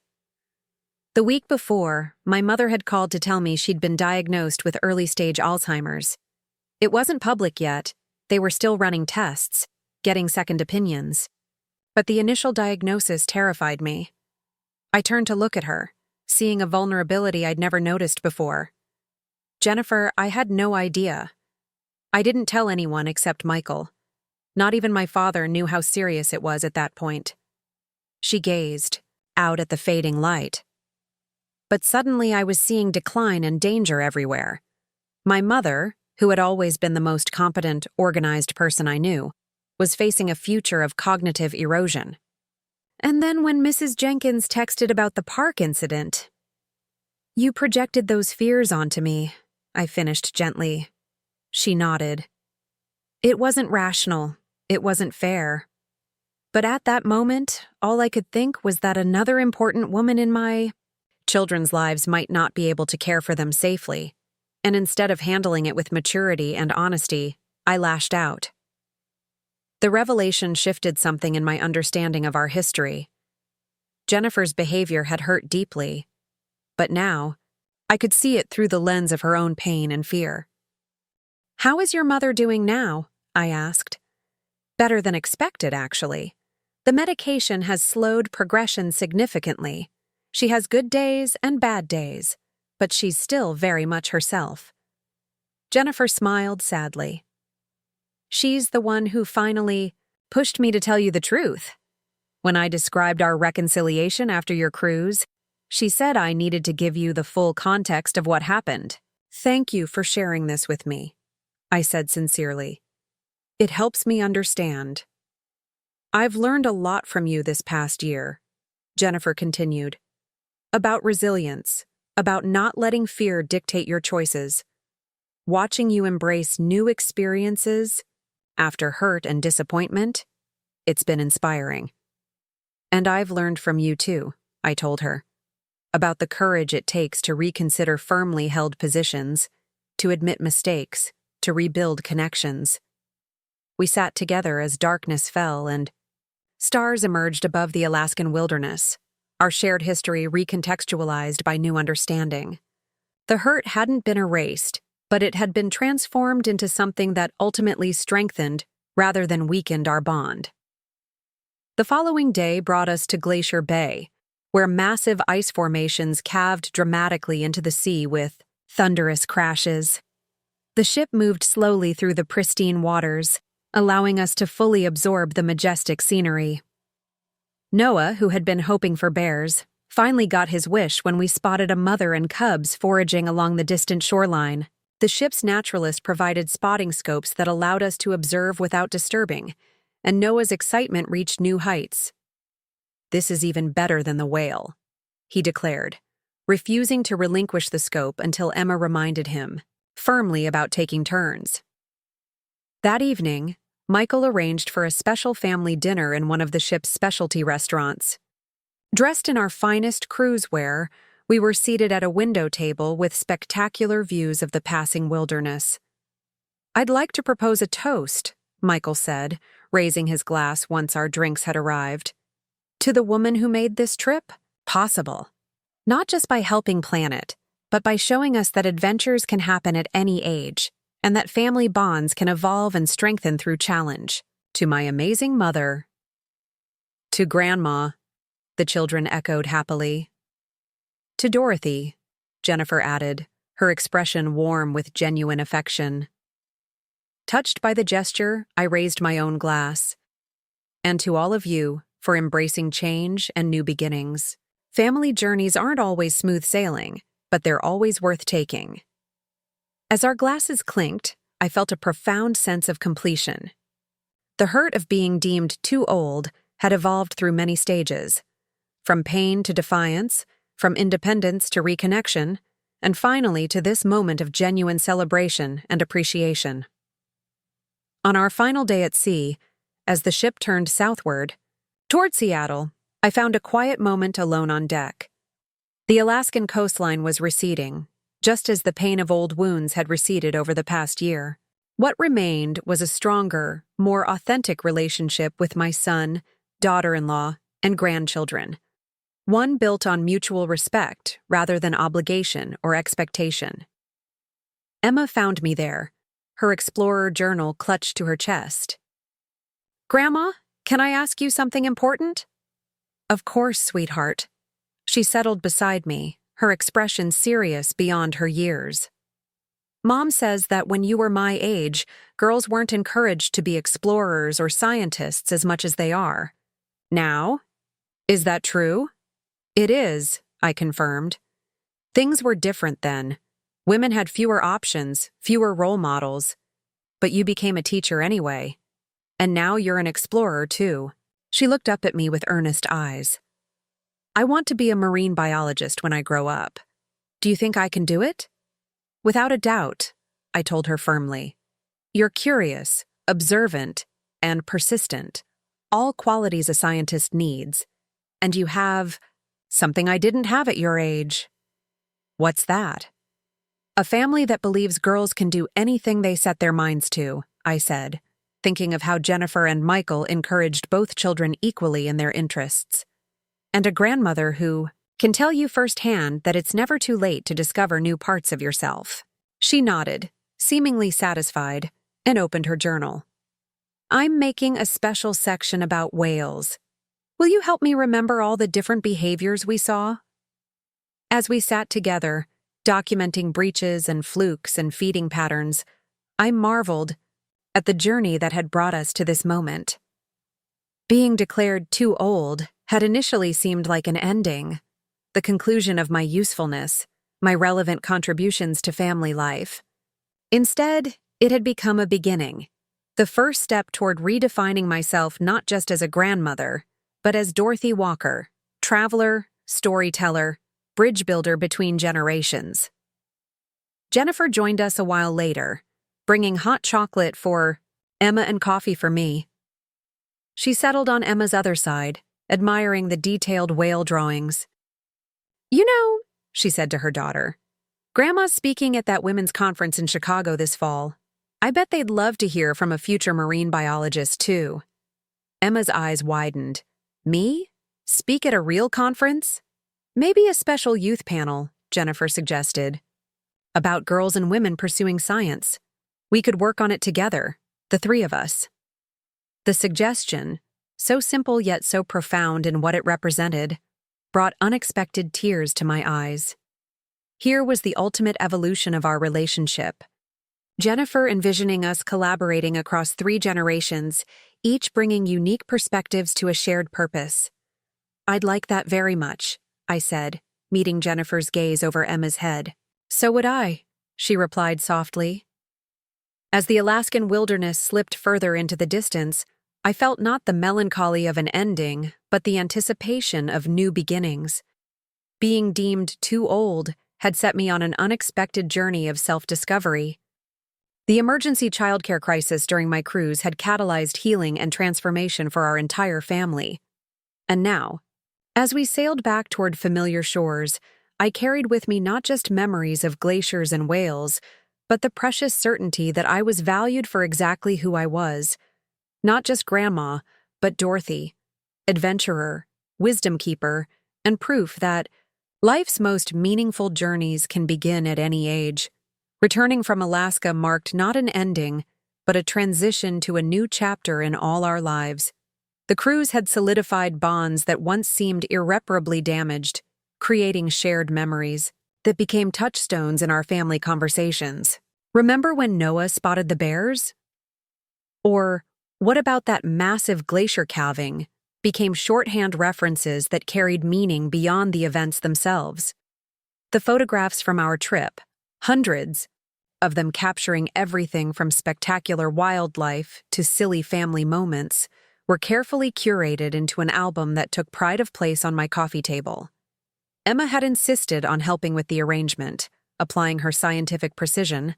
"The week before, my mother had called to tell me she'd been diagnosed with early-stage Alzheimer's. It wasn't public yet. They were still running tests, getting second opinions. But the initial diagnosis terrified me. I turned to look at her, seeing a vulnerability I'd never noticed before. Jennifer, I had no idea. I didn't tell anyone except Michael. Not even my father knew how serious it was at that point." She gazed, out at the fading light. "But suddenly I was seeing decline and danger everywhere. My mother, who had always been the most competent, organized person I knew, was facing a future of cognitive erosion. And then when Mrs. Jenkins texted about the park incident, you projected those fears onto me," I finished gently. She nodded. "It wasn't rational. It wasn't fair. But at that moment, all I could think was that another important woman in my children's lives might not be able to care for them safely. And instead of handling it with maturity and honesty, I lashed out. The revelation shifted something in my understanding of our history. Jennifer's behavior had hurt deeply, but now, I could see it through the lens of her own pain and fear. "How is your mother doing now?" I asked. "Better than expected, actually. The medication has slowed progression significantly. She has good days and bad days, but she's still very much herself." Jennifer smiled sadly. "She's the one who finally pushed me to tell you the truth. When I described our reconciliation after your cruise, she said I needed to give you the full context of what happened. Thank you for sharing this with me," I said sincerely. "It helps me understand." "I've learned a lot from you this past year," Jennifer continued. "About resilience, about not letting fear dictate your choices. Watching you embrace new experiences after hurt and disappointment, it's been inspiring. And I've learned from you too," I told her, "about the courage it takes to reconsider firmly held positions, to admit mistakes, to rebuild connections." We sat together as darkness fell and stars emerged above the Alaskan wilderness, our shared history recontextualized by new understanding. The hurt hadn't been erased, but it had been transformed into something that ultimately strengthened rather than weakened our bond. The following day brought us to Glacier Bay, where massive ice formations calved dramatically into the sea with thunderous crashes. The ship moved slowly through the pristine waters, allowing us to fully absorb the majestic scenery. Noah, who had been hoping for bears, finally got his wish when we spotted a mother and cubs foraging along the distant shoreline. The ship's naturalist provided spotting scopes that allowed us to observe without disturbing, and Noah's excitement reached new heights. "This is even better than the whale," he declared, refusing to relinquish the scope until Emma reminded him, firmly about taking turns. That evening, Michael arranged for a special family dinner in one of the ship's specialty restaurants. Dressed in our finest cruise wear, we were seated at a window table with spectacular views of the passing wilderness. "I'd like to propose a toast," Michael said, raising his glass once our drinks had arrived. "To the woman who made this trip possible. Not just by helping plan it, but by showing us that adventures can happen at any age, and that family bonds can evolve and strengthen through challenge. To my amazing mother." "To Grandma," the children echoed happily. "To Dorothy," Jennifer added, her expression warm with genuine affection. Touched by the gesture, I raised my own glass. "And to all of you, for embracing change and new beginnings. Family journeys aren't always smooth sailing, but they're always worth taking. As our glasses clinked, I felt a profound sense of completion. The hurt of being deemed too old had evolved through many stages, from pain to defiance, from independence to reconnection, and finally to this moment of genuine celebration and appreciation. On our final day at sea, as the ship turned southward, toward Seattle, I found a quiet moment alone on deck. The Alaskan coastline was receding, just as the pain of old wounds had receded over the past year. What remained was a stronger, more authentic relationship with my son, daughter-in-law, and grandchildren. One built on mutual respect rather than obligation or expectation. Emma found me there, her explorer journal clutched to her chest. "Grandma, can I ask you something important?" "Of course, sweetheart." She settled beside me, her expression serious beyond her years. "Mom says that when you were my age, girls weren't encouraged to be explorers or scientists as much as they are. Now? Is that true?" "It is," I confirmed. "Things were different then. Women had fewer options, fewer role models. But you became a teacher anyway. And now you're an explorer, too." She looked up at me with earnest eyes. "I want to be a marine biologist when I grow up. Do you think I can do it?" "Without a doubt," I told her firmly. "You're curious, observant, and persistent, all qualities a scientist needs. And you have something I didn't have at your age." "What's that?" "A family that believes girls can do anything they set their minds to," I said, thinking of how Jennifer and Michael encouraged both children equally in their interests. "And a grandmother who can tell you firsthand that it's never too late to discover new parts of yourself." She nodded, seemingly satisfied, and opened her journal. "I'm making a special section about whales. Will you help me remember all the different behaviors we saw?" As we sat together, documenting breaches and flukes and feeding patterns, I marveled at the journey that had brought us to this moment. Being declared too old had initially seemed like an ending, the conclusion of my usefulness, my relevant contributions to family life. Instead, it had become a beginning, the first step toward redefining myself not just as a grandmother, but as Dorothy Walker, traveler, storyteller, bridge builder between generations. Jennifer joined us a while later, bringing hot chocolate for Emma and coffee for me. She settled on Emma's other side, admiring the detailed whale drawings. "You know," she said to her daughter, "Grandma's speaking at that women's conference in Chicago this fall. I bet they'd love to hear from a future marine biologist, too." Emma's eyes widened. "Me? Speak at a real conference?" "Maybe a special youth panel," Jennifer suggested. "About girls and women pursuing science. We could work on it together, the three of us." The suggestion, so simple yet so profound in what it represented, brought unexpected tears to my eyes. Here was the ultimate evolution of our relationship. Jennifer envisioning us collaborating across 3 generations, each bringing unique perspectives to a shared purpose. "I'd like that very much," I said, meeting Jennifer's gaze over Emma's head. "So would I," she replied softly. As the Alaskan wilderness slipped further into the distance, I felt not the melancholy of an ending, but the anticipation of new beginnings. Being deemed too old had set me on an unexpected journey of self-discovery. The emergency childcare crisis during my cruise had catalyzed healing and transformation for our entire family. And now, as we sailed back toward familiar shores, I carried with me not just memories of glaciers and whales, but the precious certainty that I was valued for exactly who I was. Not just Grandma, but Dorothy, adventurer, wisdom keeper, and proof that life's most meaningful journeys can begin at any age. Returning from Alaska marked not an ending, but a transition to a new chapter in all our lives. The cruise had solidified bonds that once seemed irreparably damaged, creating shared memories that became touchstones in our family conversations. "Remember when Noah spotted the bears?" Or, "What about that massive glacier calving?" became shorthand references that carried meaning beyond the events themselves. The photographs from our trip, hundreds of them capturing everything from spectacular wildlife to silly family moments, were carefully curated into an album that took pride of place on my coffee table. Emma had insisted on helping with the arrangement, applying her scientific precision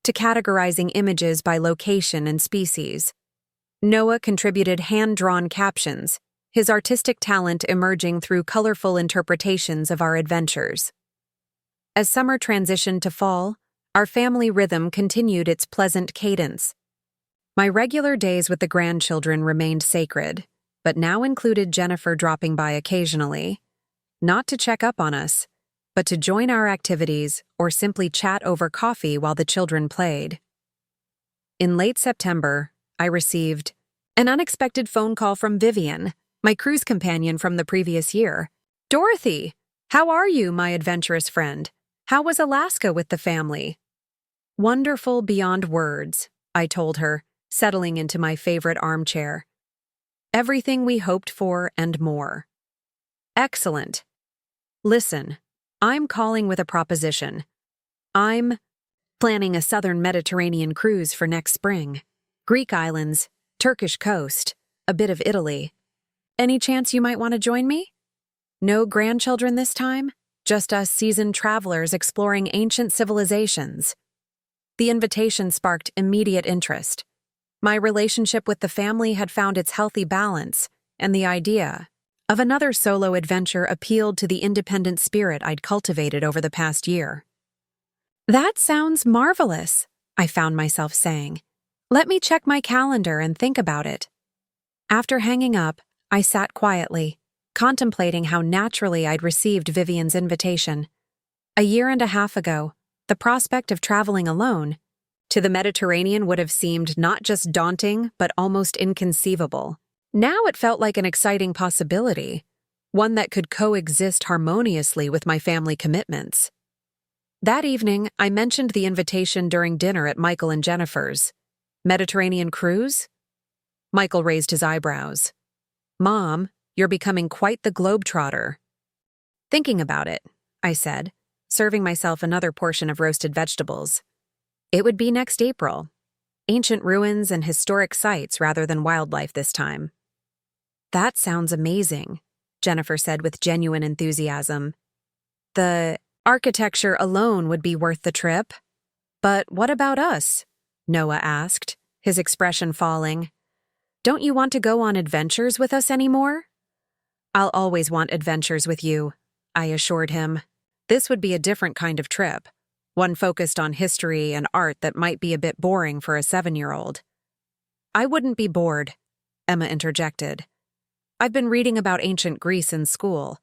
to categorizing images by location and species. Noah contributed hand-drawn captions, his artistic talent emerging through colorful interpretations of our adventures. As summer transitioned to fall, our family rhythm continued its pleasant cadence. My regular days with the grandchildren remained sacred, but now included Jennifer dropping by occasionally, not to check up on us, but to join our activities or simply chat over coffee while the children played. In late September, I received an unexpected phone call from Vivian, my cruise companion from the previous year. "Dorothy, how are you, my adventurous friend? How was Alaska with the family?" "Wonderful beyond words," I told her, settling into my favorite armchair. "Everything we hoped for and more." "Excellent. Listen, I'm calling with a proposition. I'm planning a southern Mediterranean cruise for next spring. Greek islands, Turkish coast, a bit of Italy. Any chance you might want to join me? No grandchildren this time, just us seasoned travelers exploring ancient civilizations." The invitation sparked immediate interest. My relationship with the family had found its healthy balance, and the idea of another solo adventure appealed to the independent spirit I'd cultivated over the past year. "That sounds marvelous," I found myself saying. "Let me check my calendar and think about it." After hanging up, I sat quietly, contemplating how naturally I'd received Vivian's invitation. A year and a half ago, the prospect of traveling alone to the Mediterranean would have seemed not just daunting, but almost inconceivable. Now it felt like an exciting possibility, one that could coexist harmoniously with my family commitments. That evening, I mentioned the invitation during dinner at Michael and Jennifer's. "Mediterranean cruise?" Michael raised his eyebrows. "Mom, you're becoming quite the globetrotter." "Thinking about it," I said, serving myself another portion of roasted vegetables. "It would be next April. Ancient ruins and historic sites rather than wildlife this time." "That sounds amazing," Jennifer said with genuine enthusiasm. "The architecture alone would be worth the trip." "But what about us?" Noah asked, his expression falling. "Don't you want to go on adventures with us anymore?" "I'll always want adventures with you," I assured him. This would be a different kind of trip, one focused on history and art that might be a bit boring for a 7-year-old. "I wouldn't be bored," Emma interjected. "I've been reading about ancient Greece in school.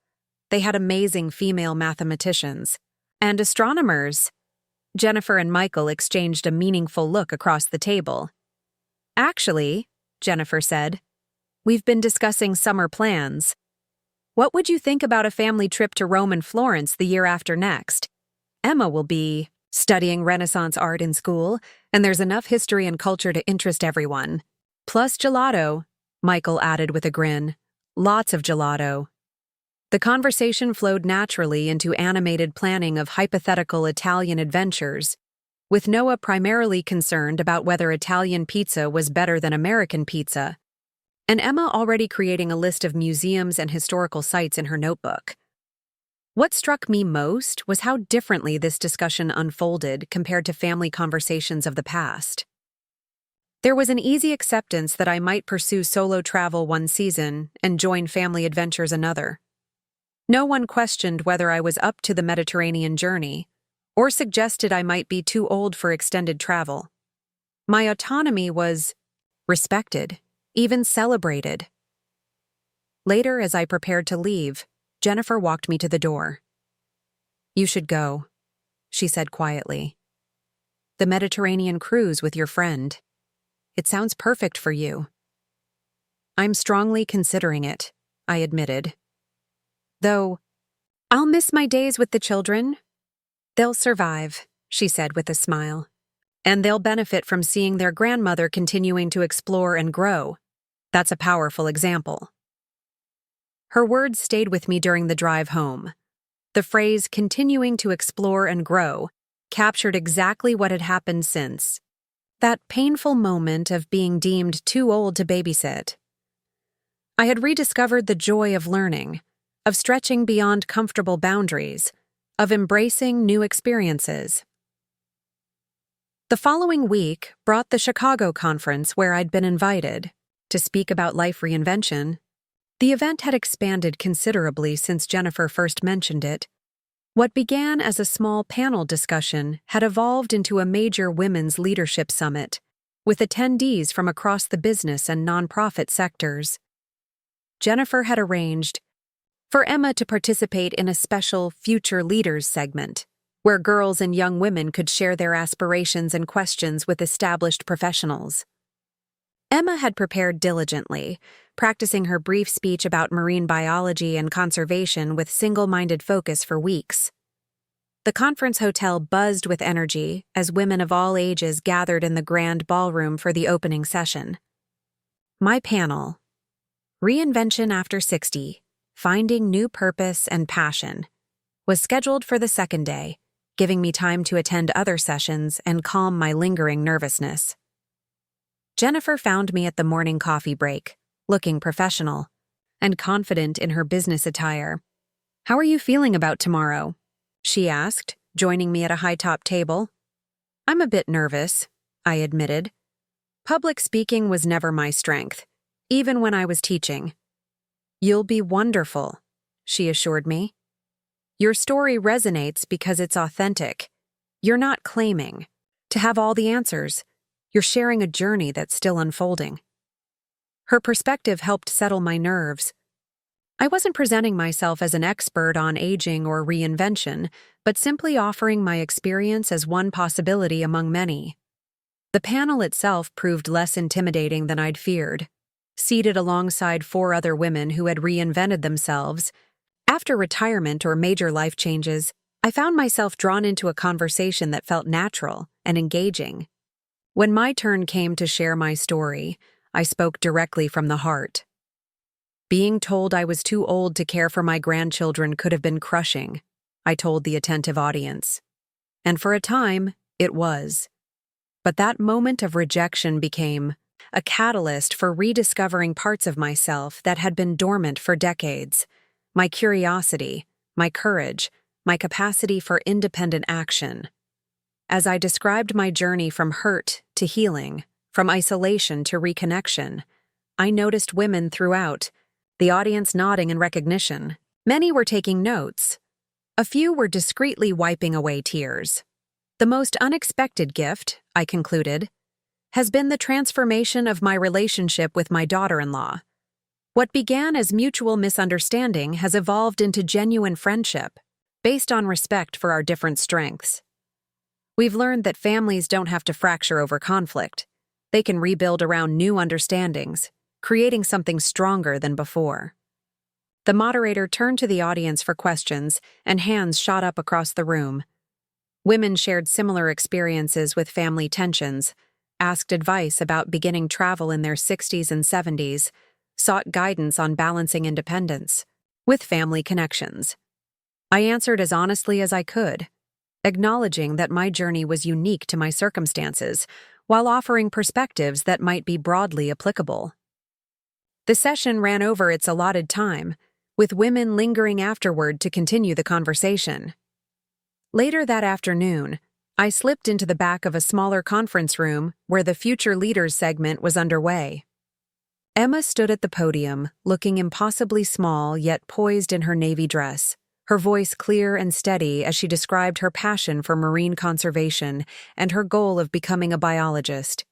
They had amazing female mathematicians. And astronomers." Jennifer and Michael exchanged a meaningful look across the table. "Actually," Jennifer said, "we've been discussing summer plans. What would you think about a family trip to Rome and Florence the year after next? Emma will be studying Renaissance art in school, and there's enough history and culture to interest everyone. Plus gelato," Michael added with a grin. "Lots of gelato." The conversation flowed naturally into animated planning of hypothetical Italian adventures, with Noah primarily concerned about whether Italian pizza was better than American pizza, and Emma already creating a list of museums and historical sites in her notebook. What struck me most was how differently this discussion unfolded compared to family conversations of the past. There was an easy acceptance that I might pursue solo travel one season and join family adventures another. No one questioned whether I was up to the Mediterranean journey, or suggested I might be too old for extended travel. My autonomy was respected, even celebrated. Later, as I prepared to leave, Jennifer walked me to the door. "You should go," she said quietly. "The Mediterranean cruise with your friend. It sounds perfect for you." "I'm strongly considering it," I admitted. "Though, I'll miss my days with the children." "They'll survive," she said with a smile. "And they'll benefit from seeing their grandmother continuing to explore and grow. That's a powerful example." Her words stayed with me during the drive home. The phrase continuing to explore and grow captured exactly what had happened since. That painful moment of being deemed too old to babysit. I had rediscovered the joy of learning, of stretching beyond comfortable boundaries, of embracing new experiences. The following week brought the Chicago conference where I'd been invited to speak about life reinvention. The event had expanded considerably since Jennifer first mentioned it. What began as a small panel discussion had evolved into a major women's leadership summit, with attendees from across the business and nonprofit sectors. Jennifer had arranged for Emma to participate in a special Future Leaders segment, where girls and young women could share their aspirations and questions with established professionals. Emma had prepared diligently, practicing her brief speech about marine biology and conservation with single-minded focus for weeks. The conference hotel buzzed with energy as women of all ages gathered in the grand ballroom for the opening session. My panel, Reinvention After 60, Finding New Purpose and Passion, was scheduled for the second day, giving me time to attend other sessions and calm my lingering nervousness. Jennifer found me at the morning coffee break, looking professional and confident in her business attire. "How are you feeling about tomorrow?" she asked, joining me at a high-top table. "I'm a bit nervous," I admitted. Public speaking was never my strength, even when I was teaching. "You'll be wonderful," she assured me. "Your story resonates because it's authentic. You're not claiming to have all the answers. You're sharing a journey that's still unfolding." Her perspective helped settle my nerves. I wasn't presenting myself as an expert on aging or reinvention, but simply offering my experience as one possibility among many. The panel itself proved less intimidating than I'd feared. Seated alongside 4 other women who had reinvented themselves, after retirement or major life changes, I found myself drawn into a conversation that felt natural and engaging. When my turn came to share my story, I spoke directly from the heart. Being told I was too old to care for my grandchildren could have been crushing, I told the attentive audience. And for a time, it was. But that moment of rejection became a catalyst for rediscovering parts of myself that had been dormant for decades. My curiosity, my courage, my capacity for independent action. As I described my journey from hurt to healing, from isolation to reconnection, I noticed women throughout, the audience nodding in recognition. Many were taking notes. A few were discreetly wiping away tears. The most unexpected gift, I concluded, has been the transformation of my relationship with my daughter-in-law. What began as mutual misunderstanding has evolved into genuine friendship, based on respect for our different strengths. We've learned that families don't have to fracture over conflict. They can rebuild around new understandings, creating something stronger than before. The moderator turned to the audience for questions, and hands shot up across the room. Women shared similar experiences with family tensions, asked advice about beginning travel in their 60s and 70s, sought guidance on balancing independence with family connections. I answered as honestly as I could, acknowledging that my journey was unique to my circumstances, while offering perspectives that might be broadly applicable. The session ran over its allotted time, with women lingering afterward to continue the conversation. Later that afternoon, I slipped into the back of a smaller conference room where the Future Leaders segment was underway. Emma stood at the podium, looking impossibly small yet poised in her navy dress, her voice clear and steady as she described her passion for marine conservation and her goal of becoming a biologist.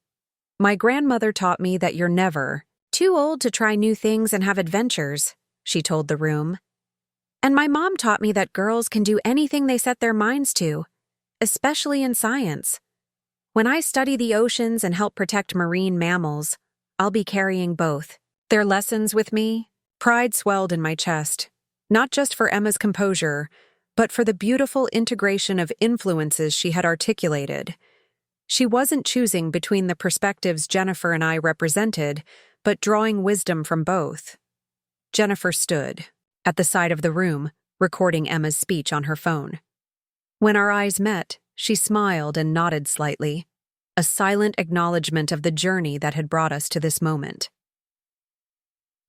"My grandmother taught me that you're never too old to try new things and have adventures," she told the room. "And my mom taught me that girls can do anything they set their minds to, especially in science. When I study the oceans and help protect marine mammals, I'll be carrying both their lessons with me." Pride swelled in my chest, not just for Emma's composure, but for the beautiful integration of influences she had articulated. She wasn't choosing between the perspectives Jennifer and I represented, but drawing wisdom from both. Jennifer stood at the side of the room, recording Emma's speech on her phone. When our eyes met, she smiled and nodded slightly, a silent acknowledgement of the journey that had brought us to this moment.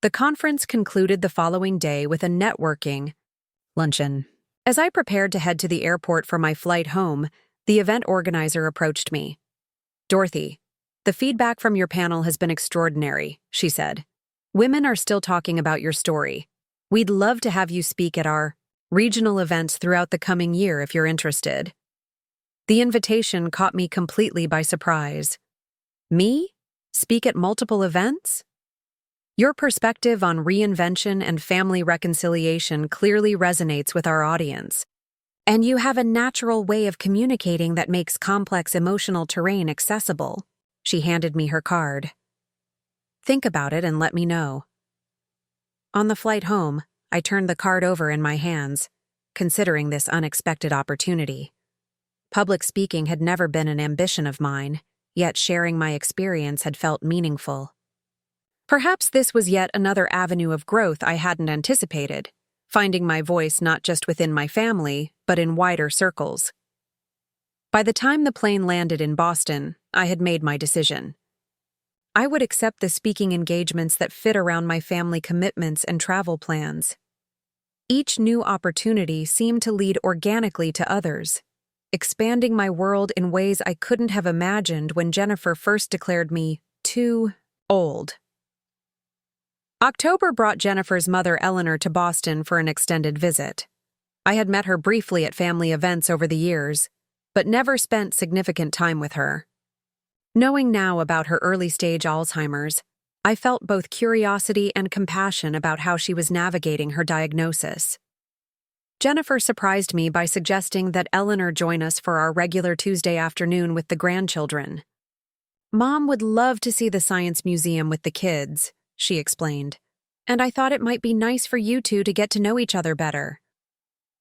The conference concluded the following day with a networking luncheon. As I prepared to head to the airport for my flight home, the event organizer approached me. "Dorothy, the feedback from your panel has been extraordinary," she said. "Women are still talking about your story. We'd love to have you speak at our regional events throughout the coming year if you're interested." The invitation caught me completely by surprise. Me? Speak at multiple events? Your perspective on reinvention and family reconciliation clearly resonates with our audience, and you have a natural way of communicating that makes complex emotional terrain accessible. She handed me her card. "Think about it and let me know." On the flight home, I turned the card over in my hands, considering this unexpected opportunity. Public speaking had never been an ambition of mine, yet sharing my experience had felt meaningful. Perhaps this was yet another avenue of growth I hadn't anticipated, finding my voice not just within my family, but in wider circles. By the time the plane landed in Boston, I had made my decision. I would accept the speaking engagements that fit around my family commitments and travel plans. Each new opportunity seemed to lead organically to others, expanding my world in ways I couldn't have imagined when Jennifer first declared me too old. October brought Jennifer's mother Eleanor to Boston for an extended visit. I had met her briefly at family events over the years, but never spent significant time with her. Knowing now about her early-stage Alzheimer's, I felt both curiosity and compassion about how she was navigating her diagnosis. Jennifer surprised me by suggesting that Eleanor join us for our regular Tuesday afternoon with the grandchildren. "Mom would love to see the Science Museum with the kids," she explained, "and I thought it might be nice for you two to get to know each other better."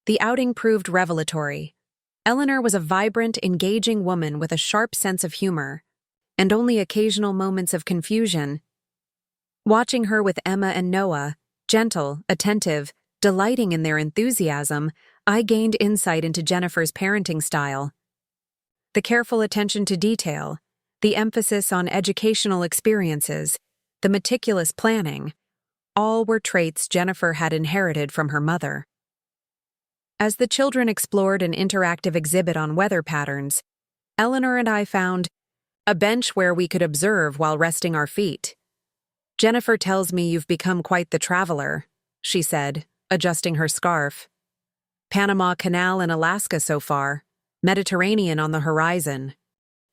The outing proved revelatory. Eleanor was a vibrant, engaging woman with a sharp sense of humor, and only occasional moments of confusion. Watching her with Emma and Noah, gentle, attentive, delighting in their enthusiasm, I gained insight into Jennifer's parenting style. The careful attention to detail, the emphasis on educational experiences, the meticulous planning, all were traits Jennifer had inherited from her mother. As the children explored an interactive exhibit on weather patterns, Eleanor and I found a bench where we could observe while resting our feet. "Jennifer tells me you've become quite the traveler," she said, adjusting her scarf. "Panama Canal and Alaska so far, Mediterranean on the horizon."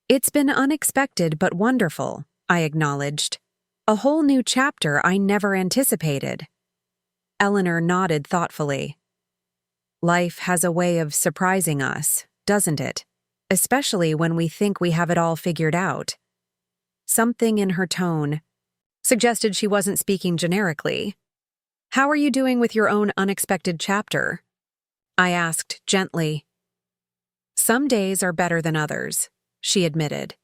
"It's been unexpected but wonderful," I acknowledged. "A whole new chapter I never anticipated." Eleanor nodded thoughtfully. "Life has a way of surprising us, doesn't it? Especially when we think we have it all figured out." Something in her tone suggested she wasn't speaking generically. "How are you doing with your own unexpected chapter?" I asked gently. "Some days are better than others," she admitted.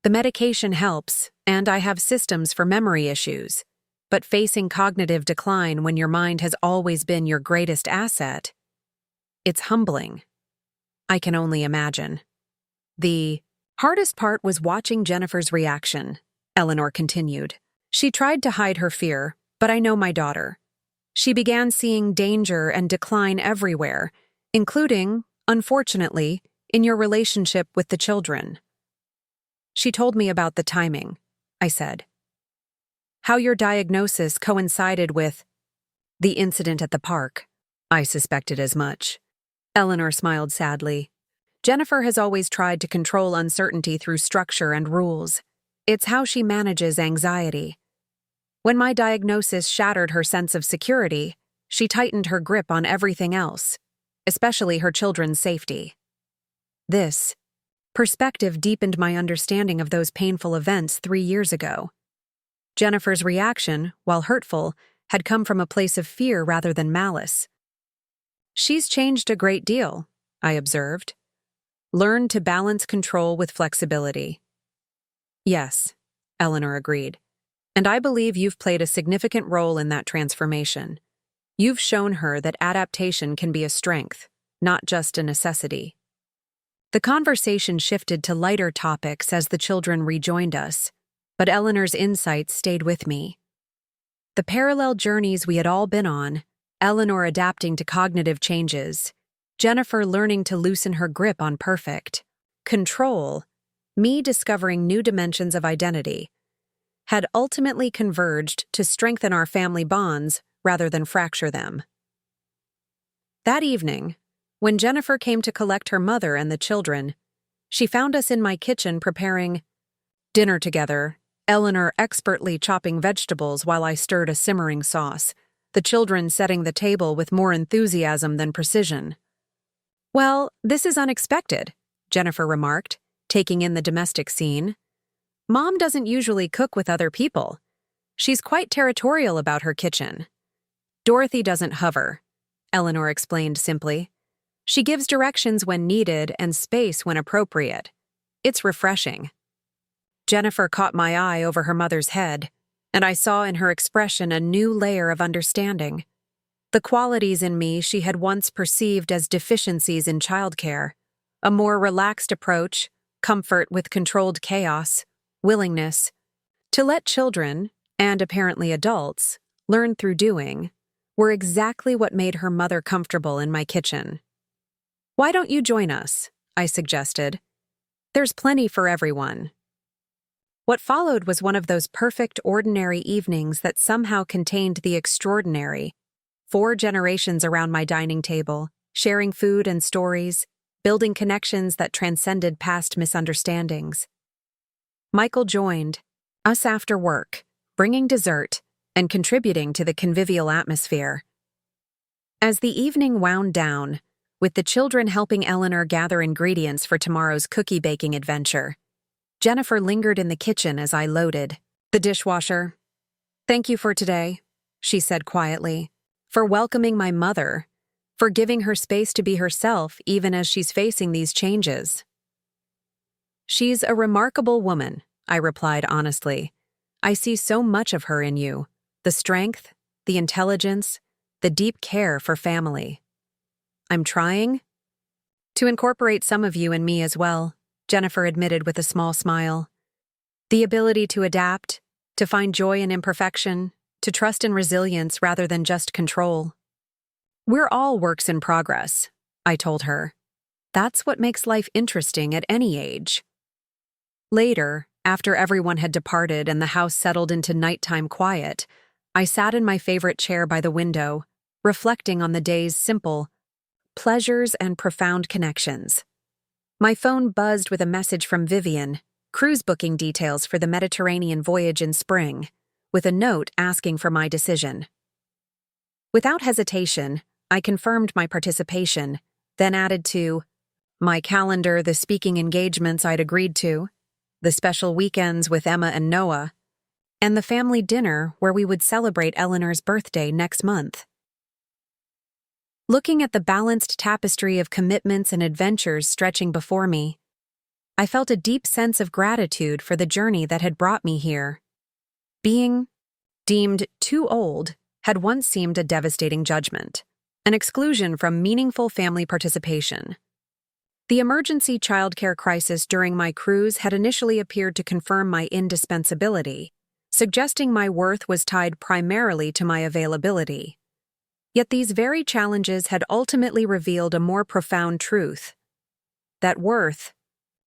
"The medication helps, and I have systems for memory issues, but facing cognitive decline when your mind has always been your greatest asset, it's humbling. I can only imagine." "The hardest part was watching Jennifer's reaction," Eleanor continued. "She tried to hide her fear, but I know my daughter. She began seeing danger and decline everywhere, including, unfortunately, in your relationship with the children." She told me about the timing, I said. "How your diagnosis coincided with the incident at the park." I suspected as much. Eleanor smiled sadly. "Jennifer has always tried to control uncertainty through structure and rules. It's how she manages anxiety. When my diagnosis shattered her sense of security, she tightened her grip on everything else, especially her children's safety." This perspective deepened my understanding of those painful events 3 years ago. Jennifer's reaction, while hurtful, had come from a place of fear rather than malice. "She's changed a great deal," I observed. "Learned to balance control with flexibility." "Yes," Eleanor agreed. "And I believe you've played a significant role in that transformation. You've shown her that adaptation can be a strength, not just a necessity. The conversation shifted to lighter topics as the children rejoined us, but Eleanor's insights stayed with me. The parallel journeys we had all been on, Eleanor adapting to cognitive changes, Jennifer learning to loosen her grip on perfect control, me discovering new dimensions of identity, had ultimately converged to strengthen our family bonds rather than fracture them. That evening, when Jennifer came to collect her mother and the children, she found us in my kitchen preparing dinner together, Eleanor expertly chopping vegetables while I stirred a simmering sauce, the children setting the table with more enthusiasm than precision. "Well, this is unexpected," Jennifer remarked, taking in the domestic scene. "Mom doesn't usually cook with other people. She's quite territorial about her kitchen." "Dorothy doesn't hover," Eleanor explained simply. "She gives directions when needed and space when appropriate. It's refreshing." Jennifer caught my eye over her mother's head, and I saw in her expression a new layer of understanding. The qualities in me she had once perceived as deficiencies in childcare, a more relaxed approach, comfort with controlled chaos, willingness to let children, and apparently adults, learn through doing, were exactly what made her mother comfortable in my kitchen. "Why don't you join us?" I suggested. "There's plenty for everyone." What followed was one of those perfect ordinary evenings that somehow contained the extraordinary. 4 generations around my dining table, sharing food and stories, building connections that transcended past misunderstandings. Michael joined us after work, bringing dessert and contributing to the convivial atmosphere. As the evening wound down, with the children helping Eleanor gather ingredients for tomorrow's cookie baking adventure, Jennifer lingered in the kitchen as I loaded the dishwasher. "Thank you for today," she said quietly, "for welcoming my mother, for giving her space to be herself even as she's facing these changes." "She's a remarkable woman," I replied honestly. "I see so much of her in you, the strength, the intelligence, the deep care for family." "I'm trying to incorporate some of you in me as well," Jennifer admitted with a small smile. "The ability to adapt, to find joy in imperfection, to trust in resilience rather than just control. We're all works in progress," I told her. "That's what makes life interesting at any age." Later, after everyone had departed and the house settled into nighttime quiet, I sat in my favorite chair by the window, reflecting on the day's simple pleasures and profound connections. My phone buzzed with a message from Vivian, cruise booking details for the Mediterranean voyage in spring, with a note asking for my decision. Without hesitation, I confirmed my participation, then added to my calendar the speaking engagements I'd agreed to, the special weekends with Emma and Noah, and the family dinner where we would celebrate Eleanor's birthday next month. Looking at the balanced tapestry of commitments and adventures stretching before me, I felt a deep sense of gratitude for the journey that had brought me here. Being deemed too old had once seemed a devastating judgment, an exclusion from meaningful family participation. The emergency childcare crisis during my cruise had initially appeared to confirm my indispensability, suggesting my worth was tied primarily to my availability. Yet these very challenges had ultimately revealed a more profound truth: that worth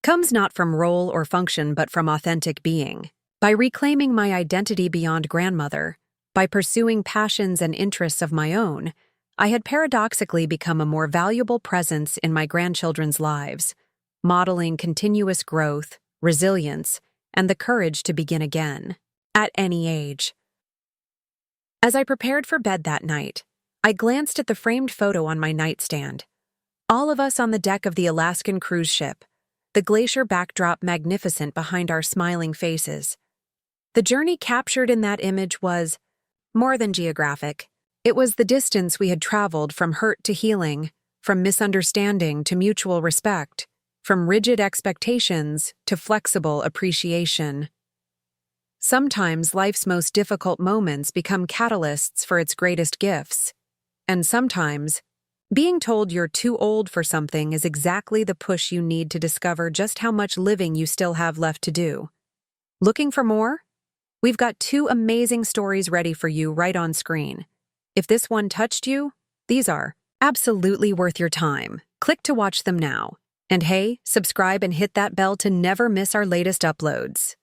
comes not from role or function but from authentic being. By reclaiming my identity beyond grandmother, by pursuing passions and interests of my own, I had paradoxically become a more valuable presence in my grandchildren's lives, modeling continuous growth, resilience, and the courage to begin again, at any age. As I prepared for bed that night, I glanced at the framed photo on my nightstand. All of us on the deck of the Alaskan cruise ship, the glacier backdrop magnificent behind our smiling faces. The journey captured in that image was more than geographic. It was the distance we had traveled from hurt to healing, from misunderstanding to mutual respect, from rigid expectations to flexible appreciation. Sometimes life's most difficult moments become catalysts for its greatest gifts. And sometimes, being told you're too old for something is exactly the push you need to discover just how much living you still have left to do. Looking for more? We've got 2 amazing stories ready for you right on screen. If this one touched you, these are absolutely worth your time. Click to watch them now. And hey, subscribe and hit that bell to never miss our latest uploads.